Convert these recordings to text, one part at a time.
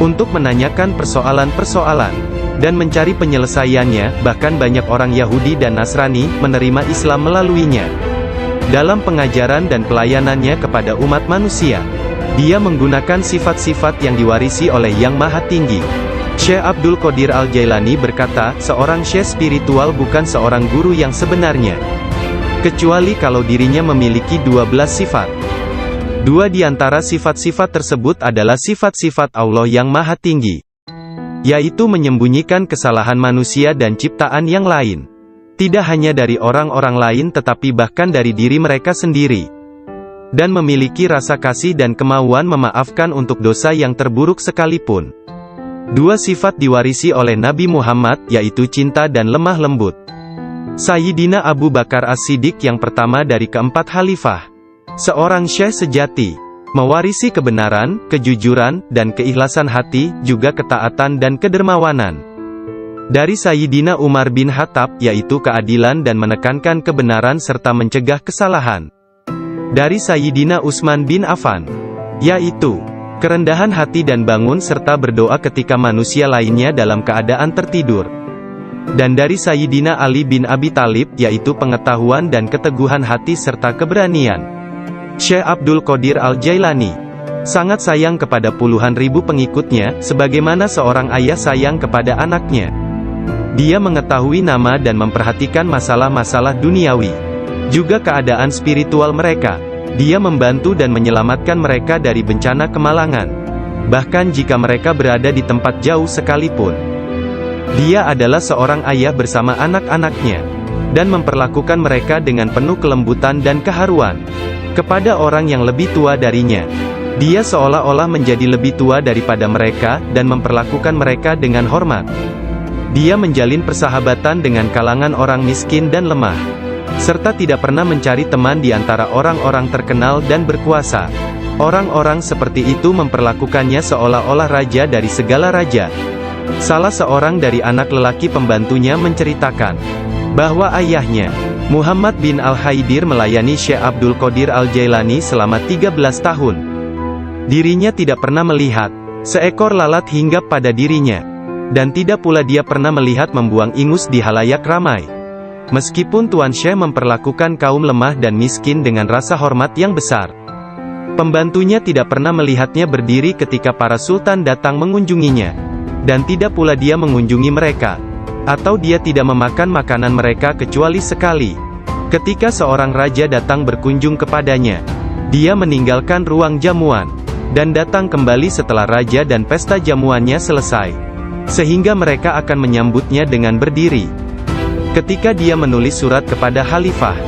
untuk menanyakan persoalan-persoalan dan mencari penyelesaiannya. Bahkan banyak orang Yahudi dan Nasrani menerima Islam melaluinya. Dalam pengajaran dan pelayanannya kepada umat manusia, dia menggunakan sifat-sifat yang diwarisi oleh Yang Maha Tinggi. Syekh Abdul Qadir Al-Jailani berkata, seorang syekh spiritual bukan seorang guru yang sebenarnya, kecuali kalau dirinya memiliki 12 sifat. Dua di antara sifat-sifat tersebut adalah sifat-sifat Allah yang Maha Tinggi, yaitu menyembunyikan kesalahan manusia dan ciptaan yang lain. Tidak hanya dari orang-orang lain tetapi bahkan dari diri mereka sendiri. Dan memiliki rasa kasih dan kemauan memaafkan untuk dosa yang terburuk sekalipun. Dua sifat diwarisi oleh Nabi Muhammad, yaitu cinta dan lemah lembut. Sayyidina Abu Bakar As-Siddiq yang pertama dari keempat khalifah, seorang syekh sejati, mewarisi kebenaran, kejujuran, dan keikhlasan hati, juga ketaatan dan kedermawanan. Dari Sayyidina Umar bin Khattab, yaitu keadilan dan menekankan kebenaran serta mencegah kesalahan. Dari Sayyidina Utsman bin Affan, yaitu kerendahan hati dan bangun serta berdoa ketika manusia lainnya dalam keadaan tertidur. Dan dari Sayyidina Ali bin Abi Thalib, yaitu pengetahuan dan keteguhan hati serta keberanian. Syekh Abdul Qadir Al-Jailani sangat sayang kepada puluhan ribu pengikutnya, sebagaimana seorang ayah sayang kepada anaknya. Dia mengetahui nama dan memperhatikan masalah-masalah duniawi, juga keadaan spiritual mereka. Dia membantu dan menyelamatkan mereka dari bencana kemalangan, bahkan jika mereka berada di tempat jauh sekalipun. Dia adalah seorang ayah bersama anak-anaknya, dan memperlakukan mereka dengan penuh kelembutan dan keharuan. Kepada orang yang lebih tua darinya, dia seolah-olah menjadi lebih tua daripada mereka, dan memperlakukan mereka dengan hormat. Dia menjalin persahabatan dengan kalangan orang miskin dan lemah, serta tidak pernah mencari teman di antara orang-orang terkenal dan berkuasa. Orang-orang seperti itu memperlakukannya seolah-olah raja dari segala raja. Salah seorang dari anak lelaki pembantunya menceritakan bahwa ayahnya, Muhammad bin Al-Haidir, melayani Syekh Abdul Qadir Al-Jailani selama 13 tahun. Dirinya tidak pernah melihat seekor lalat hinggap pada dirinya, dan tidak pula dia pernah melihat membuang ingus di halayak ramai. Meskipun Tuan Syekh memperlakukan kaum lemah dan miskin dengan rasa hormat yang besar, pembantunya tidak pernah melihatnya berdiri ketika para sultan datang mengunjunginya, dan tidak pula dia mengunjungi mereka, atau dia tidak memakan makanan mereka kecuali sekali. Ketika seorang raja datang berkunjung kepadanya, dia meninggalkan ruang jamuan, dan datang kembali setelah raja dan pesta jamuannya selesai, sehingga mereka akan menyambutnya dengan berdiri. Ketika dia menulis surat kepada khalifah,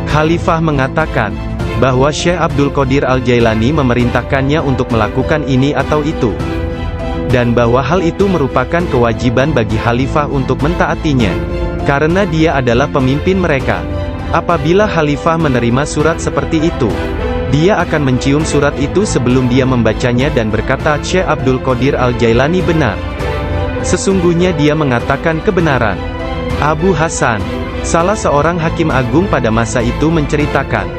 khalifah mengatakan bahwa Syekh Abdul Qadir Al-Jailani memerintahkannya untuk melakukan ini atau itu, dan bahwa hal itu merupakan kewajiban bagi khalifah untuk mentaatinya, karena dia adalah pemimpin mereka. Apabila khalifah menerima surat seperti itu, dia akan mencium surat itu sebelum dia membacanya dan berkata, Syekh Abdul Qadir Al-Jailani benar. Sesungguhnya dia mengatakan kebenaran. Abu Hasan, salah seorang hakim agung pada masa itu, menceritakan,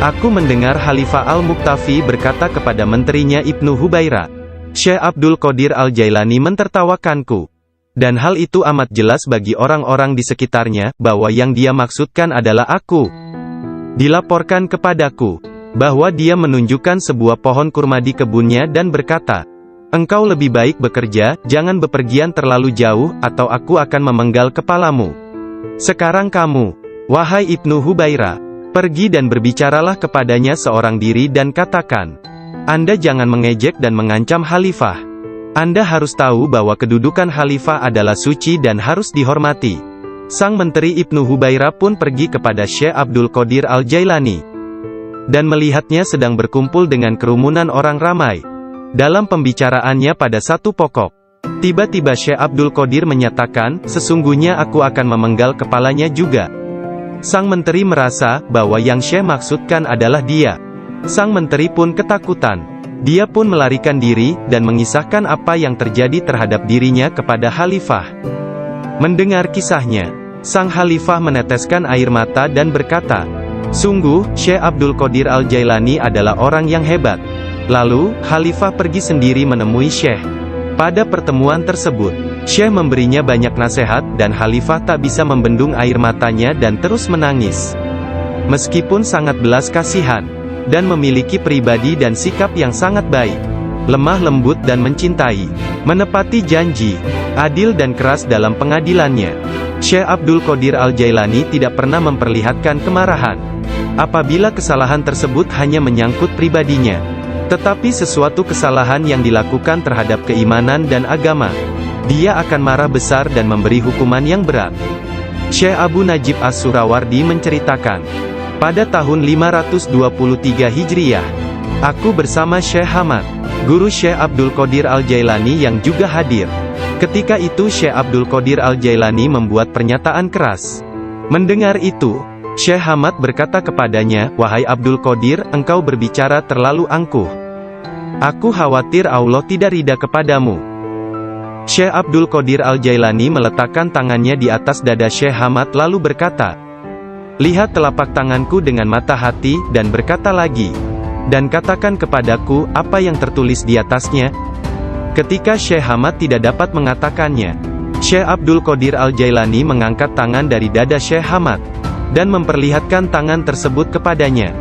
aku mendengar Khalifah Al-Muqtafi berkata kepada menterinya Ibnu Hubaira, Syekh Abdul Qadir Al-Jailani mentertawakanku. Dan hal itu amat jelas bagi orang-orang di sekitarnya, bahwa yang dia maksudkan adalah aku. Dilaporkan kepadaku, bahwa dia menunjukkan sebuah pohon kurma di kebunnya dan berkata, engkau lebih baik bekerja, jangan bepergian terlalu jauh, atau aku akan memenggal kepalamu. Sekarang kamu, wahai Ibnu Hubaira, pergi dan berbicaralah kepadanya seorang diri dan katakan, Anda jangan mengejek dan mengancam khalifah. Anda harus tahu bahwa kedudukan khalifah adalah suci dan harus dihormati. Sang menteri Ibnu Hubaira pun pergi kepada Syekh Abdul Qadir Al-Jailani, dan melihatnya sedang berkumpul dengan kerumunan orang ramai. Dalam pembicaraannya pada satu pokok, tiba-tiba Syekh Abdul Qadir menyatakan, sesungguhnya aku akan memenggal kepalanya juga. Sang menteri merasa bahwa yang Syekh maksudkan adalah dia. Sang menteri pun ketakutan. Dia pun melarikan diri, dan mengisahkan apa yang terjadi terhadap dirinya kepada khalifah. Mendengar kisahnya, sang khalifah meneteskan air mata dan berkata, sungguh, Syekh Abdul Qadir Al-Jailani adalah orang yang hebat. Lalu, Khalifah pergi sendiri menemui Syekh. Pada pertemuan tersebut, Syekh memberinya banyak nasihat dan Khalifah tak bisa membendung air matanya dan terus menangis. Meskipun sangat belas kasihan, dan memiliki pribadi dan sikap yang sangat baik, lemah lembut dan mencintai, menepati janji, adil dan keras dalam pengadilannya, Syekh Abdul Qadir Al-Jailani tidak pernah memperlihatkan kemarahan. Apabila kesalahan tersebut hanya menyangkut pribadinya, tetapi sesuatu kesalahan yang dilakukan terhadap keimanan dan agama, dia akan marah besar dan memberi hukuman yang berat. Syekh Abu Najib As-Surawardi menceritakan, pada tahun 523 Hijriah, aku bersama Syekh Hamad, guru Syekh Abdul Qadir Al-Jailani yang juga hadir. Ketika itu Syekh Abdul Qadir Al-Jailani membuat pernyataan keras. Mendengar itu, Syekh Hamad berkata kepadanya, "Wahai Abdul Qadir, engkau berbicara terlalu angkuh. Aku khawatir Allah tidak ridha kepadamu." Syekh Abdul Qadir Al-Jailani meletakkan tangannya di atas dada Syekh Hamad lalu berkata, "Lihat telapak tanganku dengan mata hati, dan berkata lagi, dan katakan kepadaku, apa yang tertulis di atasnya?" Ketika Syekh Hamad tidak dapat mengatakannya, Syekh Abdul Qadir Al-Jailani mengangkat tangan dari dada Syekh Hamad, dan memperlihatkan tangan tersebut kepadanya.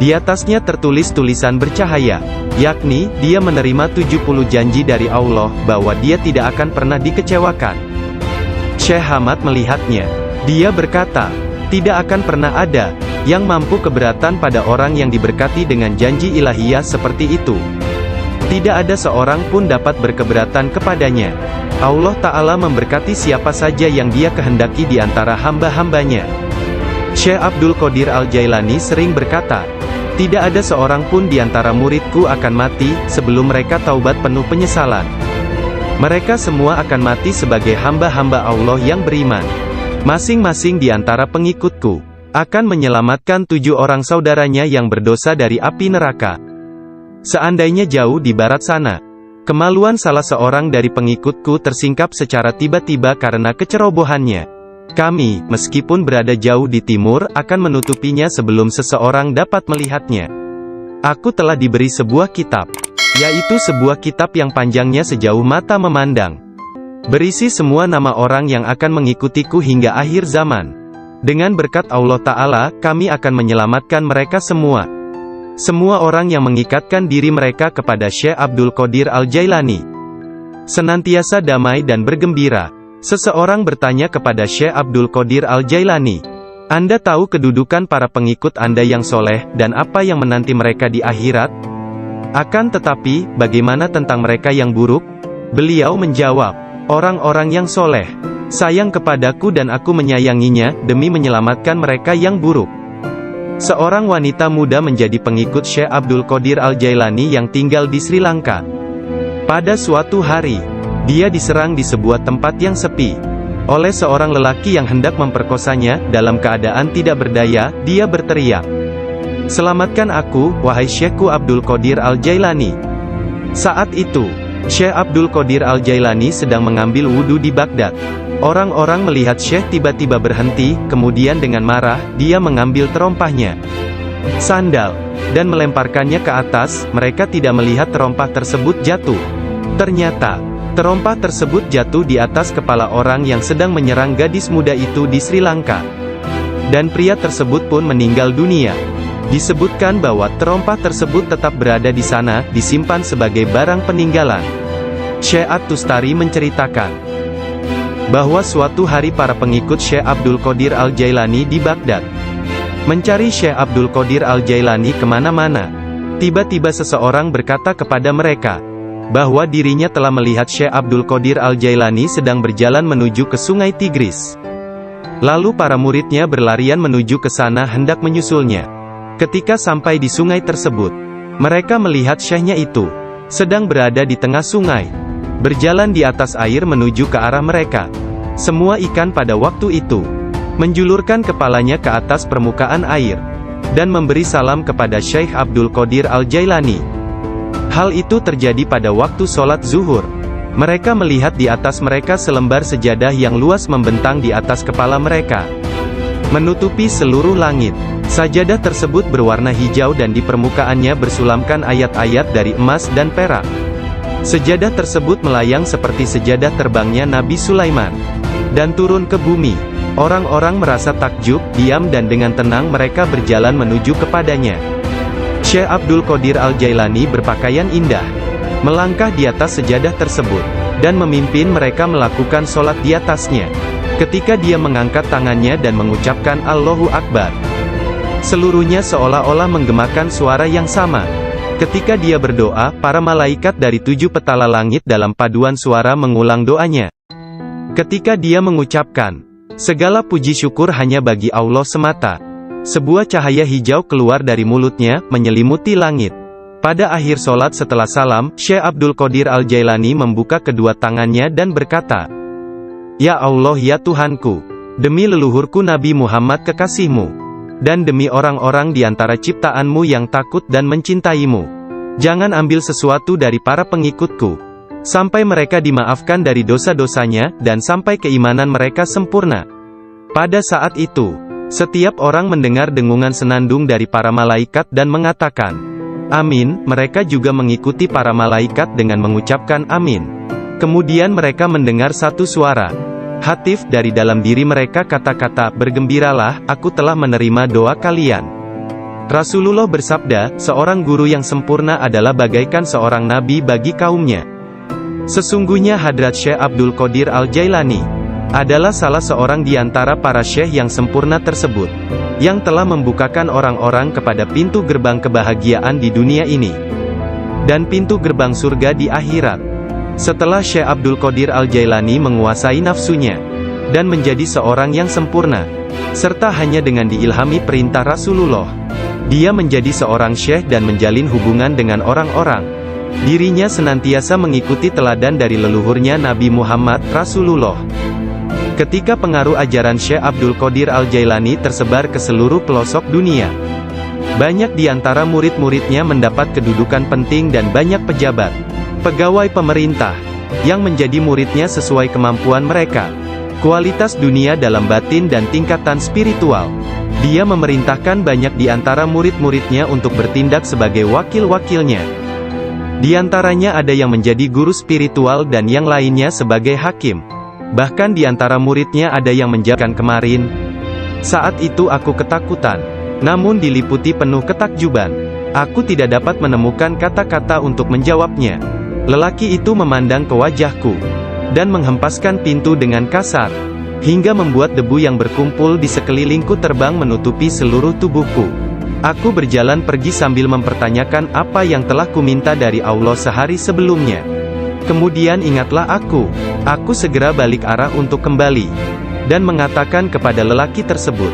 Di atasnya tertulis tulisan bercahaya, yakni, dia menerima 70 janji dari Allah, bahwa dia tidak akan pernah dikecewakan. Syekh Hamad melihatnya. Dia berkata, tidak akan pernah ada yang mampu keberatan pada orang yang diberkati dengan janji ilahiyah seperti itu. Tidak ada seorang pun dapat berkeberatan kepadanya. Allah Ta'ala memberkati siapa saja yang dia kehendaki di antara hamba-hambanya. Syekh Abdul Qadir Al-Jailani sering berkata, tidak ada seorang pun di antara muridku akan mati sebelum mereka taubat penuh penyesalan. Mereka semua akan mati sebagai hamba-hamba Allah yang beriman. Masing-masing di antara pengikutku akan menyelamatkan 7 orang saudaranya yang berdosa dari api neraka. Seandainya jauh di barat sana, kemaluan salah seorang dari pengikutku tersingkap secara tiba-tiba karena kecerobohannya, kami, meskipun berada jauh di timur, akan menutupinya sebelum seseorang dapat melihatnya. Aku telah diberi sebuah kitab, yaitu sebuah kitab yang panjangnya sejauh mata memandang, berisi semua nama orang yang akan mengikutiku hingga akhir zaman. Dengan berkat Allah Ta'ala, kami akan menyelamatkan mereka semua. Semua orang yang mengikatkan diri mereka kepada Syekh Abdul Qadir Al-Jailani senantiasa damai dan bergembira. Seseorang bertanya kepada Syekh Abdul Qadir Al-Jailani, Anda tahu kedudukan para pengikut Anda yang soleh, dan apa yang menanti mereka di akhirat? Akan tetapi, bagaimana tentang mereka yang buruk? Beliau menjawab, orang-orang yang soleh sayang kepadaku dan aku menyayanginya, demi menyelamatkan mereka yang buruk. Seorang wanita muda menjadi pengikut Syekh Abdul Qadir Al-Jailani yang tinggal di Sri Lanka. Pada suatu hari, dia diserang di sebuah tempat yang sepi oleh seorang lelaki yang hendak memperkosanya. Dalam keadaan tidak berdaya, dia berteriak, "Selamatkan aku, wahai Syekhku Abdul Qadir Al-Jailani." Saat itu, Syekh Abdul Qadir Al-Jailani sedang mengambil wudhu di Baghdad. Orang-orang melihat Syekh tiba-tiba berhenti, kemudian dengan marah, dia mengambil terompahnya, sandal, dan melemparkannya ke atas. Mereka tidak melihat terompah tersebut jatuh. Ternyata, terompah tersebut jatuh di atas kepala orang yang sedang menyerang gadis muda itu di Sri Lanka. Dan pria tersebut pun meninggal dunia. Disebutkan bahwa terompah tersebut tetap berada di sana, disimpan sebagai barang peninggalan. Syekh At-Tustari menceritakan bahwa suatu hari para pengikut Syekh Abdul Qadir Al-Jailani di Baghdad mencari Syekh Abdul Qadir Al-Jailani kemana-mana. Tiba-tiba seseorang berkata kepada mereka bahwa dirinya telah melihat Syekh Abdul Qadir Al-Jailani sedang berjalan menuju ke sungai Tigris. Lalu para muridnya berlarian menuju ke sana hendak menyusulnya. Ketika sampai di sungai tersebut, mereka melihat Syekhnya itu sedang berada di tengah sungai, berjalan di atas air menuju ke arah mereka. Semua ikan pada waktu itu menjulurkan kepalanya ke atas permukaan air, dan memberi salam kepada Syekh Abdul Qadir Al-Jailani. Hal itu terjadi pada waktu sholat zuhur. Mereka melihat di atas mereka selembar sejadah yang luas membentang di atas kepala mereka, menutupi seluruh langit. Sajadah tersebut berwarna hijau dan di permukaannya bersulamkan ayat-ayat dari emas dan perak. Sejadah tersebut melayang seperti sejadah terbangnya Nabi Sulaiman. Dan turun ke bumi. Orang-orang merasa takjub, diam dan dengan tenang mereka berjalan menuju kepadanya. Syekh Abdul Qadir Al-Jailani berpakaian indah, melangkah di atas sejadah tersebut, dan memimpin mereka melakukan sholat di atasnya. Ketika dia mengangkat tangannya dan mengucapkan Allahu Akbar, seluruhnya seolah-olah menggemakan suara yang sama. Ketika dia berdoa, para malaikat dari 7 petala langit dalam paduan suara mengulang doanya. Ketika dia mengucapkan, segala puji syukur hanya bagi Allah semata, sebuah cahaya hijau keluar dari mulutnya, menyelimuti langit. Pada akhir solat setelah salam, Syekh Abdul Qadir Al-Jailani membuka kedua tangannya dan berkata, Ya Allah ya Tuhanku, demi leluhurku Nabi Muhammad kekasihmu, dan demi orang-orang di antara ciptaanmu yang takut dan mencintaimu, jangan ambil sesuatu dari para pengikutku, sampai mereka dimaafkan dari dosa-dosanya, dan sampai keimanan mereka sempurna. Pada saat itu, setiap orang mendengar dengungan senandung dari para malaikat dan mengatakan, Amin. Mereka juga mengikuti para malaikat dengan mengucapkan Amin. Kemudian mereka mendengar satu suara hatif dari dalam diri mereka, kata-kata, bergembiralah, aku telah menerima doa kalian. Rasulullah bersabda, seorang guru yang sempurna adalah bagaikan seorang nabi bagi kaumnya. Sesungguhnya Hadrat Syekh Abdul Qadir Al-Jailani adalah salah seorang di antara para syekh yang sempurna tersebut, yang telah membukakan orang-orang kepada pintu gerbang kebahagiaan di dunia ini, dan pintu gerbang surga di akhirat. Setelah Syekh Abdul Qadir Al-Jailani menguasai nafsunya, dan menjadi seorang yang sempurna, serta hanya dengan diilhami perintah Rasulullah, dia menjadi seorang syekh dan menjalin hubungan dengan orang-orang. Dirinya senantiasa mengikuti teladan dari leluhurnya Nabi Muhammad, Rasulullah. Ketika pengaruh ajaran Syekh Abdul Qadir Al-Jailani tersebar ke seluruh pelosok dunia, banyak di antara murid-muridnya mendapat kedudukan penting dan banyak pejabat, pegawai pemerintah, yang menjadi muridnya sesuai kemampuan mereka, kualitas dunia dalam batin dan tingkatan spiritual. Dia memerintahkan banyak di antara murid-muridnya untuk bertindak sebagai wakil-wakilnya. Di antaranya ada yang menjadi guru spiritual dan yang lainnya sebagai hakim. Bahkan di antara muridnya ada yang menjawabkan kemarin. Saat itu aku ketakutan, namun diliputi penuh ketakjuban. Aku tidak dapat menemukan kata-kata untuk menjawabnya. Lelaki itu memandang ke wajahku, dan menghempaskan pintu dengan kasar, hingga membuat debu yang berkumpul di sekelilingku terbang menutupi seluruh tubuhku. Aku berjalan pergi sambil mempertanyakan apa yang telah kuminta dari Allah sehari sebelumnya. Kemudian ingatlah aku segera balik arah untuk kembali, dan mengatakan kepada lelaki tersebut.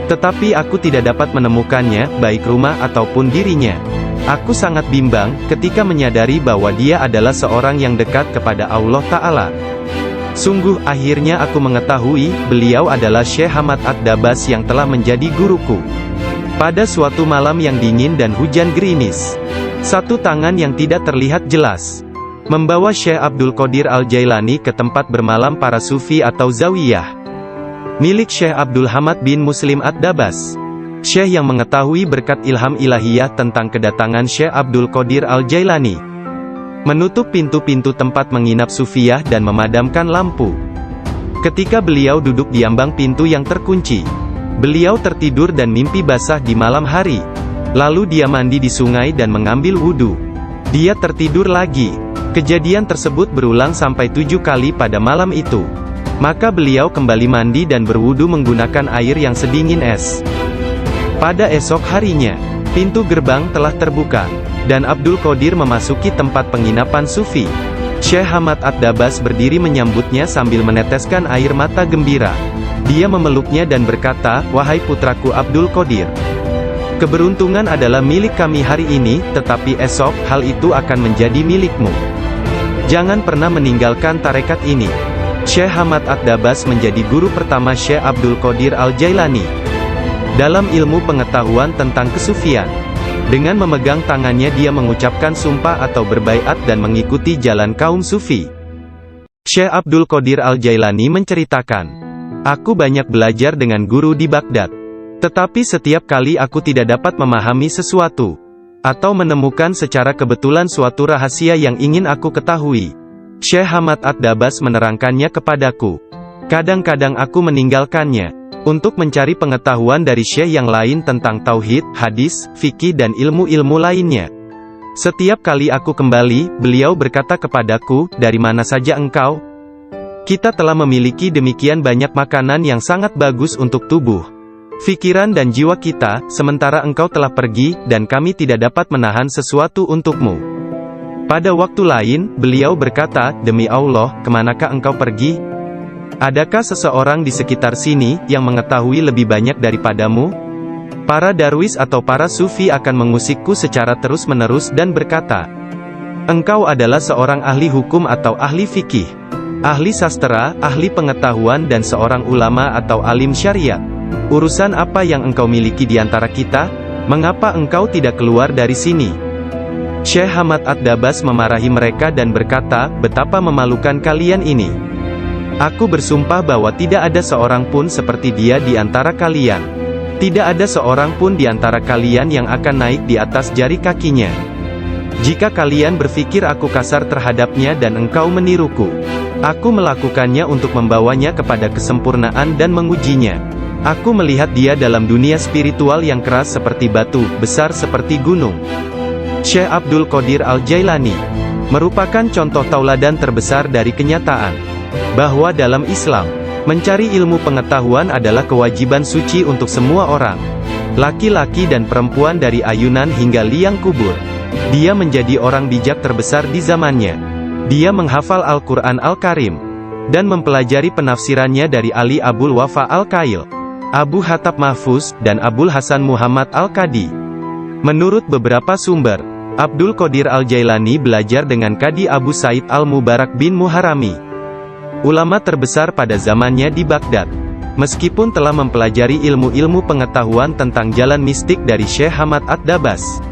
Tetapi aku tidak dapat menemukannya, baik rumah ataupun dirinya. Aku sangat bimbang, ketika menyadari bahwa dia adalah seorang yang dekat kepada Allah Ta'ala. Sungguh, akhirnya aku mengetahui, beliau adalah Syekh Hamad Ad-Dabas yang telah menjadi guruku. Pada suatu malam yang dingin dan hujan gerimis, satu tangan yang tidak terlihat jelas membawa Syekh Abdul Qadir Al-Jailani ke tempat bermalam para sufi atau zawiyah, milik Syekh Abdul Hamad bin Muslim Ad-Dabas. Syekh yang mengetahui berkat ilham ilahiyah tentang kedatangan Syekh Abdul Qadir Al-Jailani, menutup pintu-pintu tempat menginap sufiyah dan memadamkan lampu. Ketika beliau duduk di ambang pintu yang terkunci, beliau tertidur dan mimpi basah di malam hari. Lalu dia mandi di sungai dan mengambil wudhu. Dia tertidur lagi. Kejadian tersebut berulang sampai 7 kali pada malam itu. Maka beliau kembali mandi dan berwudhu menggunakan air yang sedingin es. Pada esok harinya, pintu gerbang telah terbuka, dan Abdul Qadir memasuki tempat penginapan sufi. Syekh Hamad Ad-Dabas berdiri menyambutnya sambil meneteskan air mata gembira. Dia memeluknya dan berkata, "Wahai putraku Abdul Qadir, keberuntungan adalah milik kami hari ini, tetapi esok, hal itu akan menjadi milikmu. Jangan pernah meninggalkan tarekat ini." Syekh Hamad Ad-Dabas menjadi guru pertama Syekh Abdul Qadir Al-Jailani dalam ilmu pengetahuan tentang kesufian. Dengan memegang tangannya dia mengucapkan sumpah atau berbaiat dan mengikuti jalan kaum sufi. Syekh Abdul Qadir Al-Jailani menceritakan, "Aku banyak belajar dengan guru di Baghdad. Tetapi setiap kali aku tidak dapat memahami sesuatu, atau menemukan secara kebetulan suatu rahasia yang ingin aku ketahui, Syekh Hamad At-Dabas menerangkannya kepadaku. Kadang-kadang aku meninggalkannya, untuk mencari pengetahuan dari syekh yang lain tentang tauhid, hadis, fikih dan ilmu-ilmu lainnya. Setiap kali aku kembali, beliau berkata kepadaku, "Dari mana saja engkau?" Kita telah memiliki demikian banyak makanan yang sangat bagus untuk tubuh, pikiran dan jiwa kita, sementara engkau telah pergi, dan kami tidak dapat menahan sesuatu untukmu. Pada waktu lain, beliau berkata, "Demi Allah, kemanakah engkau pergi? Adakah seseorang di sekitar sini, yang mengetahui lebih banyak daripadamu?" Para darwis atau para sufi akan mengusikku secara terus-menerus dan berkata, "Engkau adalah seorang ahli hukum atau ahli fikih, ahli sastra, ahli pengetahuan dan seorang ulama atau alim syariat. Urusan apa yang engkau miliki di antara kita? Mengapa engkau tidak keluar dari sini?" Syekh Hamad At-Dabas memarahi mereka dan berkata, "Betapa memalukan kalian ini. Aku bersumpah bahwa tidak ada seorang pun seperti dia di antara kalian. Tidak ada seorang pun di antara kalian yang akan naik di atas jari kakinya. Jika kalian berpikir aku kasar terhadapnya dan engkau meniruku, aku melakukannya untuk membawanya kepada kesempurnaan dan mengujinya. Aku melihat dia dalam dunia spiritual yang keras seperti batu, besar seperti gunung." Syekh Abdul Qadir Al-Jailani merupakan contoh tauladan terbesar dari kenyataan bahwa dalam Islam, mencari ilmu pengetahuan adalah kewajiban suci untuk semua orang, laki-laki dan perempuan dari ayunan hingga liang kubur. Dia menjadi orang bijak terbesar di zamannya. Dia menghafal Al-Quran Al-Karim, dan mempelajari penafsirannya dari Ali Abul Wafa Al-Kail, Abu Hatab Mahfuz, dan Abul Hasan Muhammad Al-Qadi. Menurut beberapa sumber, Abdul Qadir Al-Jailani belajar dengan Qadi Abu Said Al-Mubarak bin Muharrami, ulama terbesar pada zamannya di Baghdad. Meskipun telah mempelajari ilmu-ilmu pengetahuan tentang jalan mistik dari Syekh Hamad At-Dabas,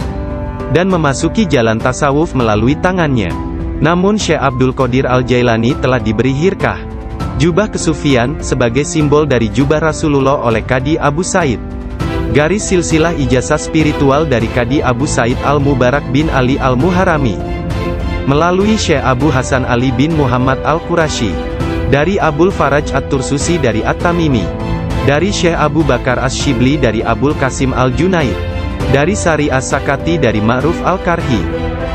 dan memasuki jalan tasawuf melalui tangannya, namun Syekh Abdul Qadir Al-Jailani telah diberi hirkah, jubah kesufian, sebagai simbol dari jubah Rasulullah oleh Qadi Abu Said. Garis silsilah ijazah spiritual dari Qadi Abu Said Al-Mubarak bin Ali Al-Muharrami, melalui Syekh Abu Hasan Ali bin Muhammad Al-Qurashi, dari Abul Faraj At-Tursusi dari At-Tamimi, dari Syekh Abu Bakar As-Shibli dari Abul Qasim Al-Junaid, dari Sari As-Sakati dari Ma'ruf Al-Karhi,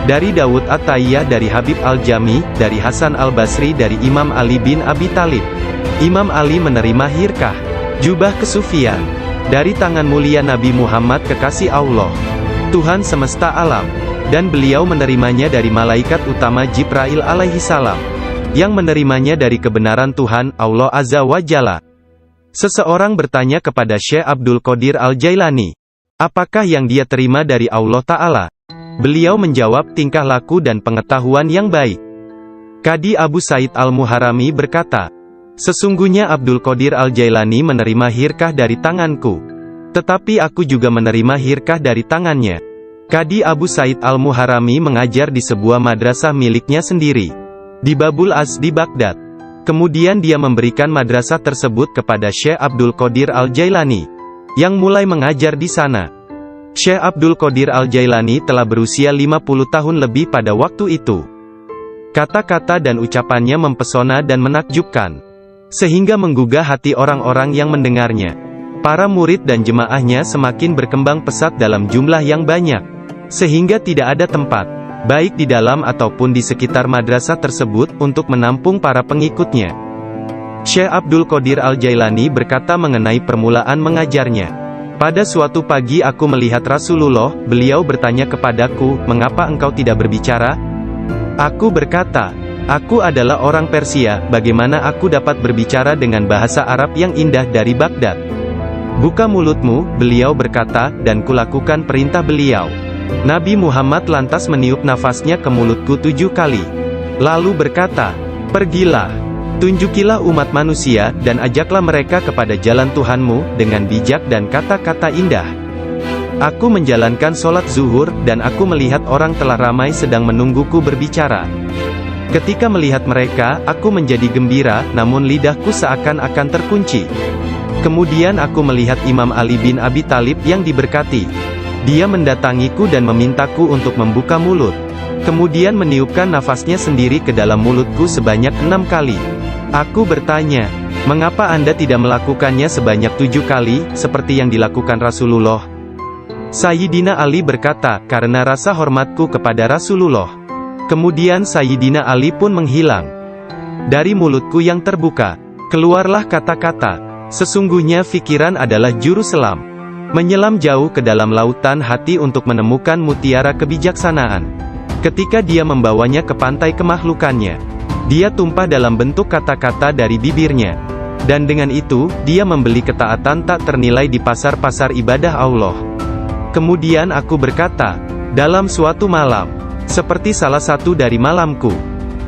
dari Dawud At-Tayyah dari Habib Al-Jami, dari Hasan Al-Basri dari Imam Ali bin Abi Talib. Imam Ali menerima hirkah, jubah kesufian, dari tangan mulia Nabi Muhammad kekasih Allah, Tuhan semesta alam, dan beliau menerimanya dari malaikat utama Jibril alaihi salam, yang menerimanya dari kebenaran Tuhan, Allah Azza wa Jalla. Seseorang bertanya kepada Syekh Abdul Qadir Al-Jailani, apakah yang dia terima dari Allah Ta'ala? Beliau menjawab, tingkah laku dan pengetahuan yang baik. Qadi Abu Said Al-Muharrami berkata, sesungguhnya Abdul Qadir Al-Jailani menerima hirkah dari tanganku, tetapi aku juga menerima hirkah dari tangannya. Qadi Abu Said Al-Muharrami mengajar di sebuah madrasah miliknya sendiri, di Babul Az di Baghdad. Kemudian dia memberikan madrasah tersebut kepada Syekh Abdul Qadir Al-Jailani, yang mulai mengajar di sana. Syekh Abdul Qadir Al-Jailani telah berusia 50 tahun lebih pada waktu itu. Kata-kata dan ucapannya mempesona dan menakjubkan, sehingga menggugah hati orang-orang yang mendengarnya. Para murid dan jemaahnya semakin berkembang pesat dalam jumlah yang banyak, sehingga tidak ada tempat, baik di dalam ataupun di sekitar madrasah tersebut, untuk menampung para pengikutnya. Syekh Abdul Qadir Al-Jailani berkata mengenai permulaan mengajarnya. Pada suatu pagi aku melihat Rasulullah, beliau bertanya kepadaku, mengapa engkau tidak berbicara? Aku berkata, aku adalah orang Persia, bagaimana aku dapat berbicara dengan bahasa Arab yang indah dari Baghdad? Buka mulutmu, beliau berkata, dan kulakukan perintah beliau. Nabi Muhammad lantas meniup nafasnya ke mulutku 7 kali. Lalu berkata, pergilah, tunjukilah umat manusia, dan ajaklah mereka kepada jalan Tuhanmu, dengan bijak dan kata-kata indah. Aku menjalankan sholat zuhur, dan aku melihat orang telah ramai sedang menungguku berbicara. Ketika melihat mereka, aku menjadi gembira, namun lidahku seakan-akan terkunci. Kemudian aku melihat Imam Ali bin Abi Thalib yang diberkati. Dia mendatangiku dan memintaku untuk membuka mulut. Kemudian meniupkan nafasnya sendiri ke dalam mulutku sebanyak 6 kali. Aku bertanya, mengapa Anda tidak melakukannya sebanyak 7 kali, seperti yang dilakukan Rasulullah? Sayyidina Ali berkata, karena rasa hormatku kepada Rasulullah. Kemudian Sayyidina Ali pun menghilang. Dari mulutku yang terbuka, keluarlah kata-kata, sesungguhnya fikiran adalah juru selam. Menyelam jauh ke dalam lautan hati untuk menemukan mutiara kebijaksanaan. Ketika dia membawanya ke pantai kemakhlukannya, dia tumpah dalam bentuk kata-kata dari bibirnya. Dan dengan itu, dia membeli ketaatan tak ternilai di pasar-pasar ibadah Allah. Kemudian aku berkata, dalam suatu malam, seperti salah satu dari malamku,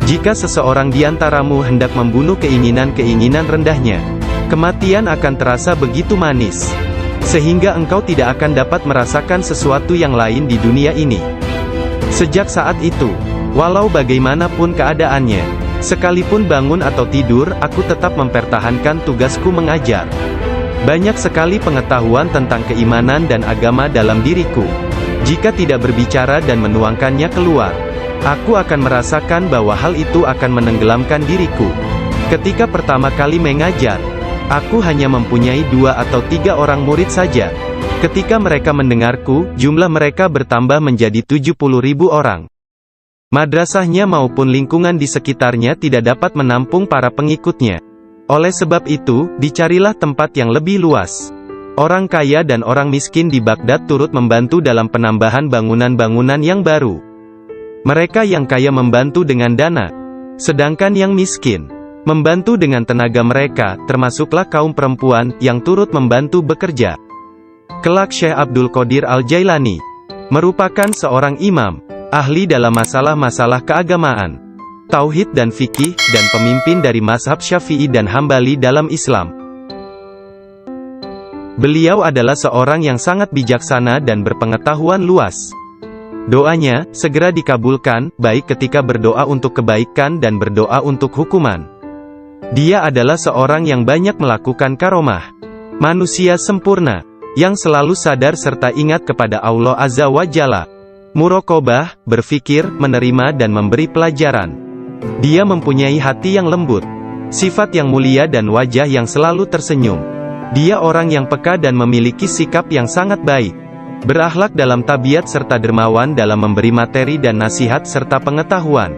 jika seseorang di antaramu hendak membunuh keinginan-keinginan rendahnya, kematian akan terasa begitu manis, sehingga engkau tidak akan dapat merasakan sesuatu yang lain di dunia ini. Sejak saat itu, walau bagaimanapun keadaannya, sekalipun bangun atau tidur, aku tetap mempertahankan tugasku mengajar. Banyak sekali pengetahuan tentang keimanan dan agama dalam diriku. Jika tidak berbicara dan menuangkannya keluar, aku akan merasakan bahwa hal itu akan menenggelamkan diriku. Ketika pertama kali mengajar, aku hanya mempunyai 2 atau 3 orang murid saja. Ketika mereka mendengarku, jumlah mereka bertambah menjadi 70.000 orang. Madrasahnya maupun lingkungan di sekitarnya tidak dapat menampung para pengikutnya. Oleh sebab itu, dicarilah tempat yang lebih luas. Orang kaya dan orang miskin di Baghdad turut membantu dalam penambahan bangunan-bangunan yang baru. Mereka yang kaya membantu dengan dana, sedangkan yang miskin membantu dengan tenaga mereka, termasuklah kaum perempuan, yang turut membantu bekerja. Kelak Syekh Abdul Qadir Al-Jailani merupakan seorang imam, ahli dalam masalah-masalah keagamaan, tauhid dan fikih, dan pemimpin dari mazhab Syafi'i dan Hambali dalam Islam. Beliau adalah seorang yang sangat bijaksana dan berpengetahuan luas. Doanya segera dikabulkan, baik ketika berdoa untuk kebaikan dan berdoa untuk hukuman. Dia adalah seorang yang banyak melakukan karomah. Manusia sempurna, yang selalu sadar serta ingat kepada Allah Azza wa Jalla. Muraqabah, berfikir, menerima dan memberi pelajaran. Dia mempunyai hati yang lembut, sifat yang mulia dan wajah yang selalu tersenyum. Dia orang yang peka dan memiliki sikap yang sangat baik. Berakhlak dalam tabiat serta dermawan dalam memberi materi dan nasihat serta pengetahuan.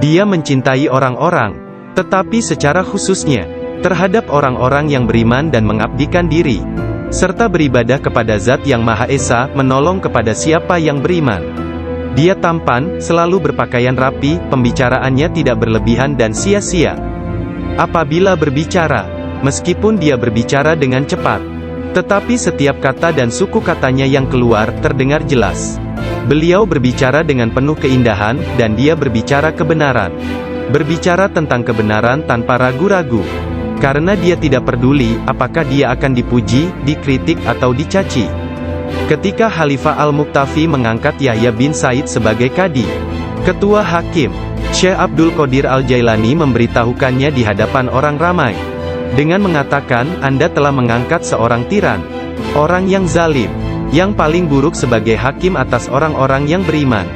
Dia mencintai orang-orang, tetapi secara khususnya, terhadap orang-orang yang beriman dan mengabdikan diri, serta beribadah kepada Zat yang Maha Esa, menolong kepada siapa yang beriman. Dia tampan, selalu berpakaian rapi, pembicaraannya tidak berlebihan dan sia-sia. Apabila berbicara, meskipun dia berbicara dengan cepat, tetapi setiap kata dan suku katanya yang keluar, terdengar jelas. Beliau berbicara dengan penuh keindahan, dan dia berbicara kebenaran. Berbicara tentang kebenaran tanpa ragu-ragu. Karena dia tidak peduli, apakah dia akan dipuji, dikritik atau dicaci. Ketika Khalifah Al-Muqtafi mengangkat Yahya bin Said sebagai Qadi, Ketua Hakim, Syekh Abdul Qadir Al-Jailani memberitahukannya di hadapan orang ramai. Dengan mengatakan, Anda telah mengangkat seorang tiran, orang yang zalim, yang paling buruk sebagai hakim atas orang-orang yang beriman.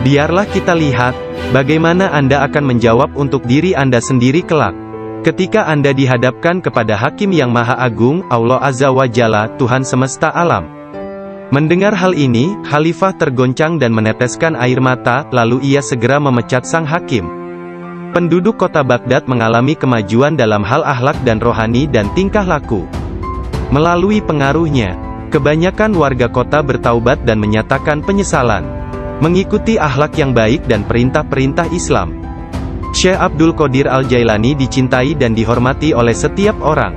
Biarlah kita lihat, bagaimana Anda akan menjawab untuk diri Anda sendiri kelak. Ketika Anda dihadapkan kepada Hakim yang Maha Agung, Allah Azza wa Jalla, Tuhan semesta alam. Mendengar hal ini, Khalifah tergoncang dan meneteskan air mata, lalu ia segera memecat sang hakim. Penduduk kota Baghdad mengalami kemajuan dalam hal akhlak dan rohani dan tingkah laku. Melalui pengaruhnya, kebanyakan warga kota bertaubat dan menyatakan penyesalan, mengikuti akhlak yang baik dan perintah-perintah Islam. Syekh Abdul Qadir Al-Jailani dicintai dan dihormati oleh setiap orang,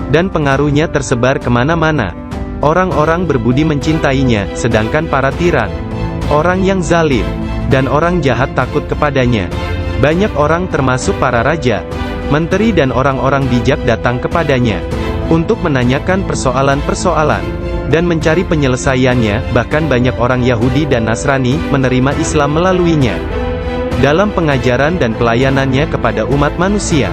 dan pengaruhnya tersebar kemana-mana. Orang-orang berbudi mencintainya, sedangkan para tiran, orang yang zalim, dan orang jahat takut kepadanya. Banyak orang termasuk para raja, menteri dan orang-orang bijak datang kepadanya, untuk menanyakan persoalan-persoalan, dan mencari penyelesaiannya. Bahkan banyak orang Yahudi dan Nasrani, menerima Islam melaluinya. Dalam pengajaran dan pelayanannya kepada umat manusia,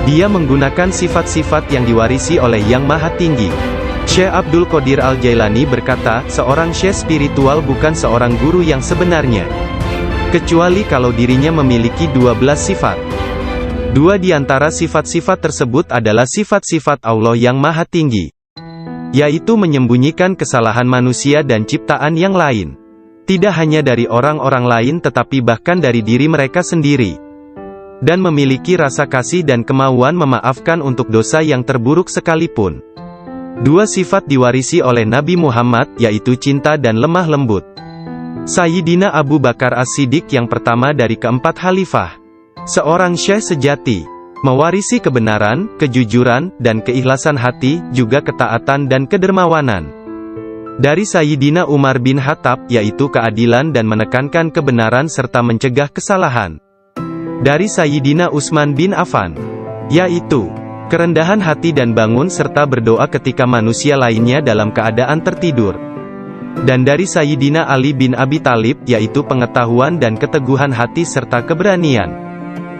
Dia menggunakan sifat-sifat yang diwarisi oleh Yang Maha Tinggi. Syekh Abdul Qadir Al-Jailani berkata, seorang syekh spiritual bukan seorang guru yang sebenarnya, kecuali kalau dirinya memiliki 12 sifat. Dua di antara sifat-sifat tersebut adalah sifat-sifat Allah yang Maha Tinggi, yaitu menyembunyikan kesalahan manusia dan ciptaan yang lain. Tidak hanya dari orang-orang lain tetapi bahkan dari diri mereka sendiri. Dan memiliki rasa kasih dan kemauan memaafkan untuk dosa yang terburuk sekalipun. Dua sifat diwarisi oleh Nabi Muhammad, yaitu cinta dan lemah lembut. Sayyidina Abu Bakar As-Siddiq yang pertama dari keempat khalifah, seorang syekh sejati, mewarisi kebenaran, kejujuran, dan keikhlasan hati, juga ketaatan dan kedermawanan. Dari Sayyidina Umar bin Khattab, yaitu keadilan dan menekankan kebenaran serta mencegah kesalahan. Dari Sayyidina Utsman bin Affan, yaitu kerendahan hati dan bangun serta berdoa ketika manusia lainnya dalam keadaan tertidur. Dan dari Sayyidina Ali bin Abi Thalib, yaitu pengetahuan dan keteguhan hati serta keberanian.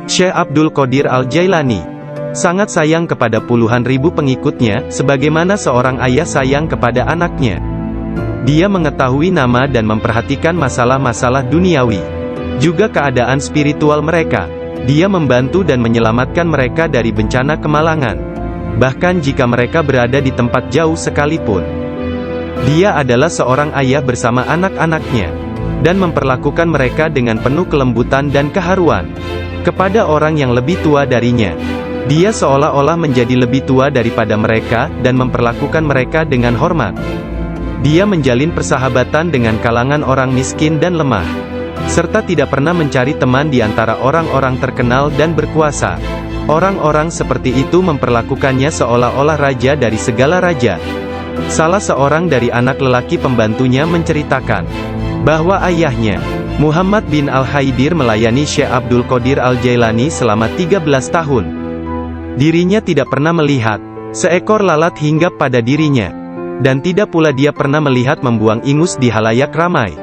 Syekh Abdul Qadir Al-Jailani sangat sayang kepada puluhan ribu pengikutnya, sebagaimana seorang ayah sayang kepada anaknya. Dia mengetahui nama dan memperhatikan masalah-masalah duniawi, juga keadaan spiritual mereka. Dia membantu dan menyelamatkan mereka dari bencana kemalangan, bahkan jika mereka berada di tempat jauh sekalipun. Dia adalah seorang ayah bersama anak-anaknya, dan memperlakukan mereka dengan penuh kelembutan dan keharuan. Kepada orang yang lebih tua darinya, dia seolah-olah menjadi lebih tua daripada mereka, dan memperlakukan mereka dengan hormat. Dia menjalin persahabatan dengan kalangan orang miskin dan lemah, serta tidak pernah mencari teman di antara orang-orang terkenal dan berkuasa. Orang-orang seperti itu memperlakukannya seolah-olah raja dari segala raja. Salah seorang dari anak lelaki pembantunya menceritakan bahwa ayahnya, Muhammad bin Al-Haidir, melayani Syekh Abdul Qadir Al-Jailani selama 13 tahun. Dirinya tidak pernah melihat seekor lalat hinggap pada dirinya, dan tidak pula dia pernah melihat membuang ingus di halayak ramai.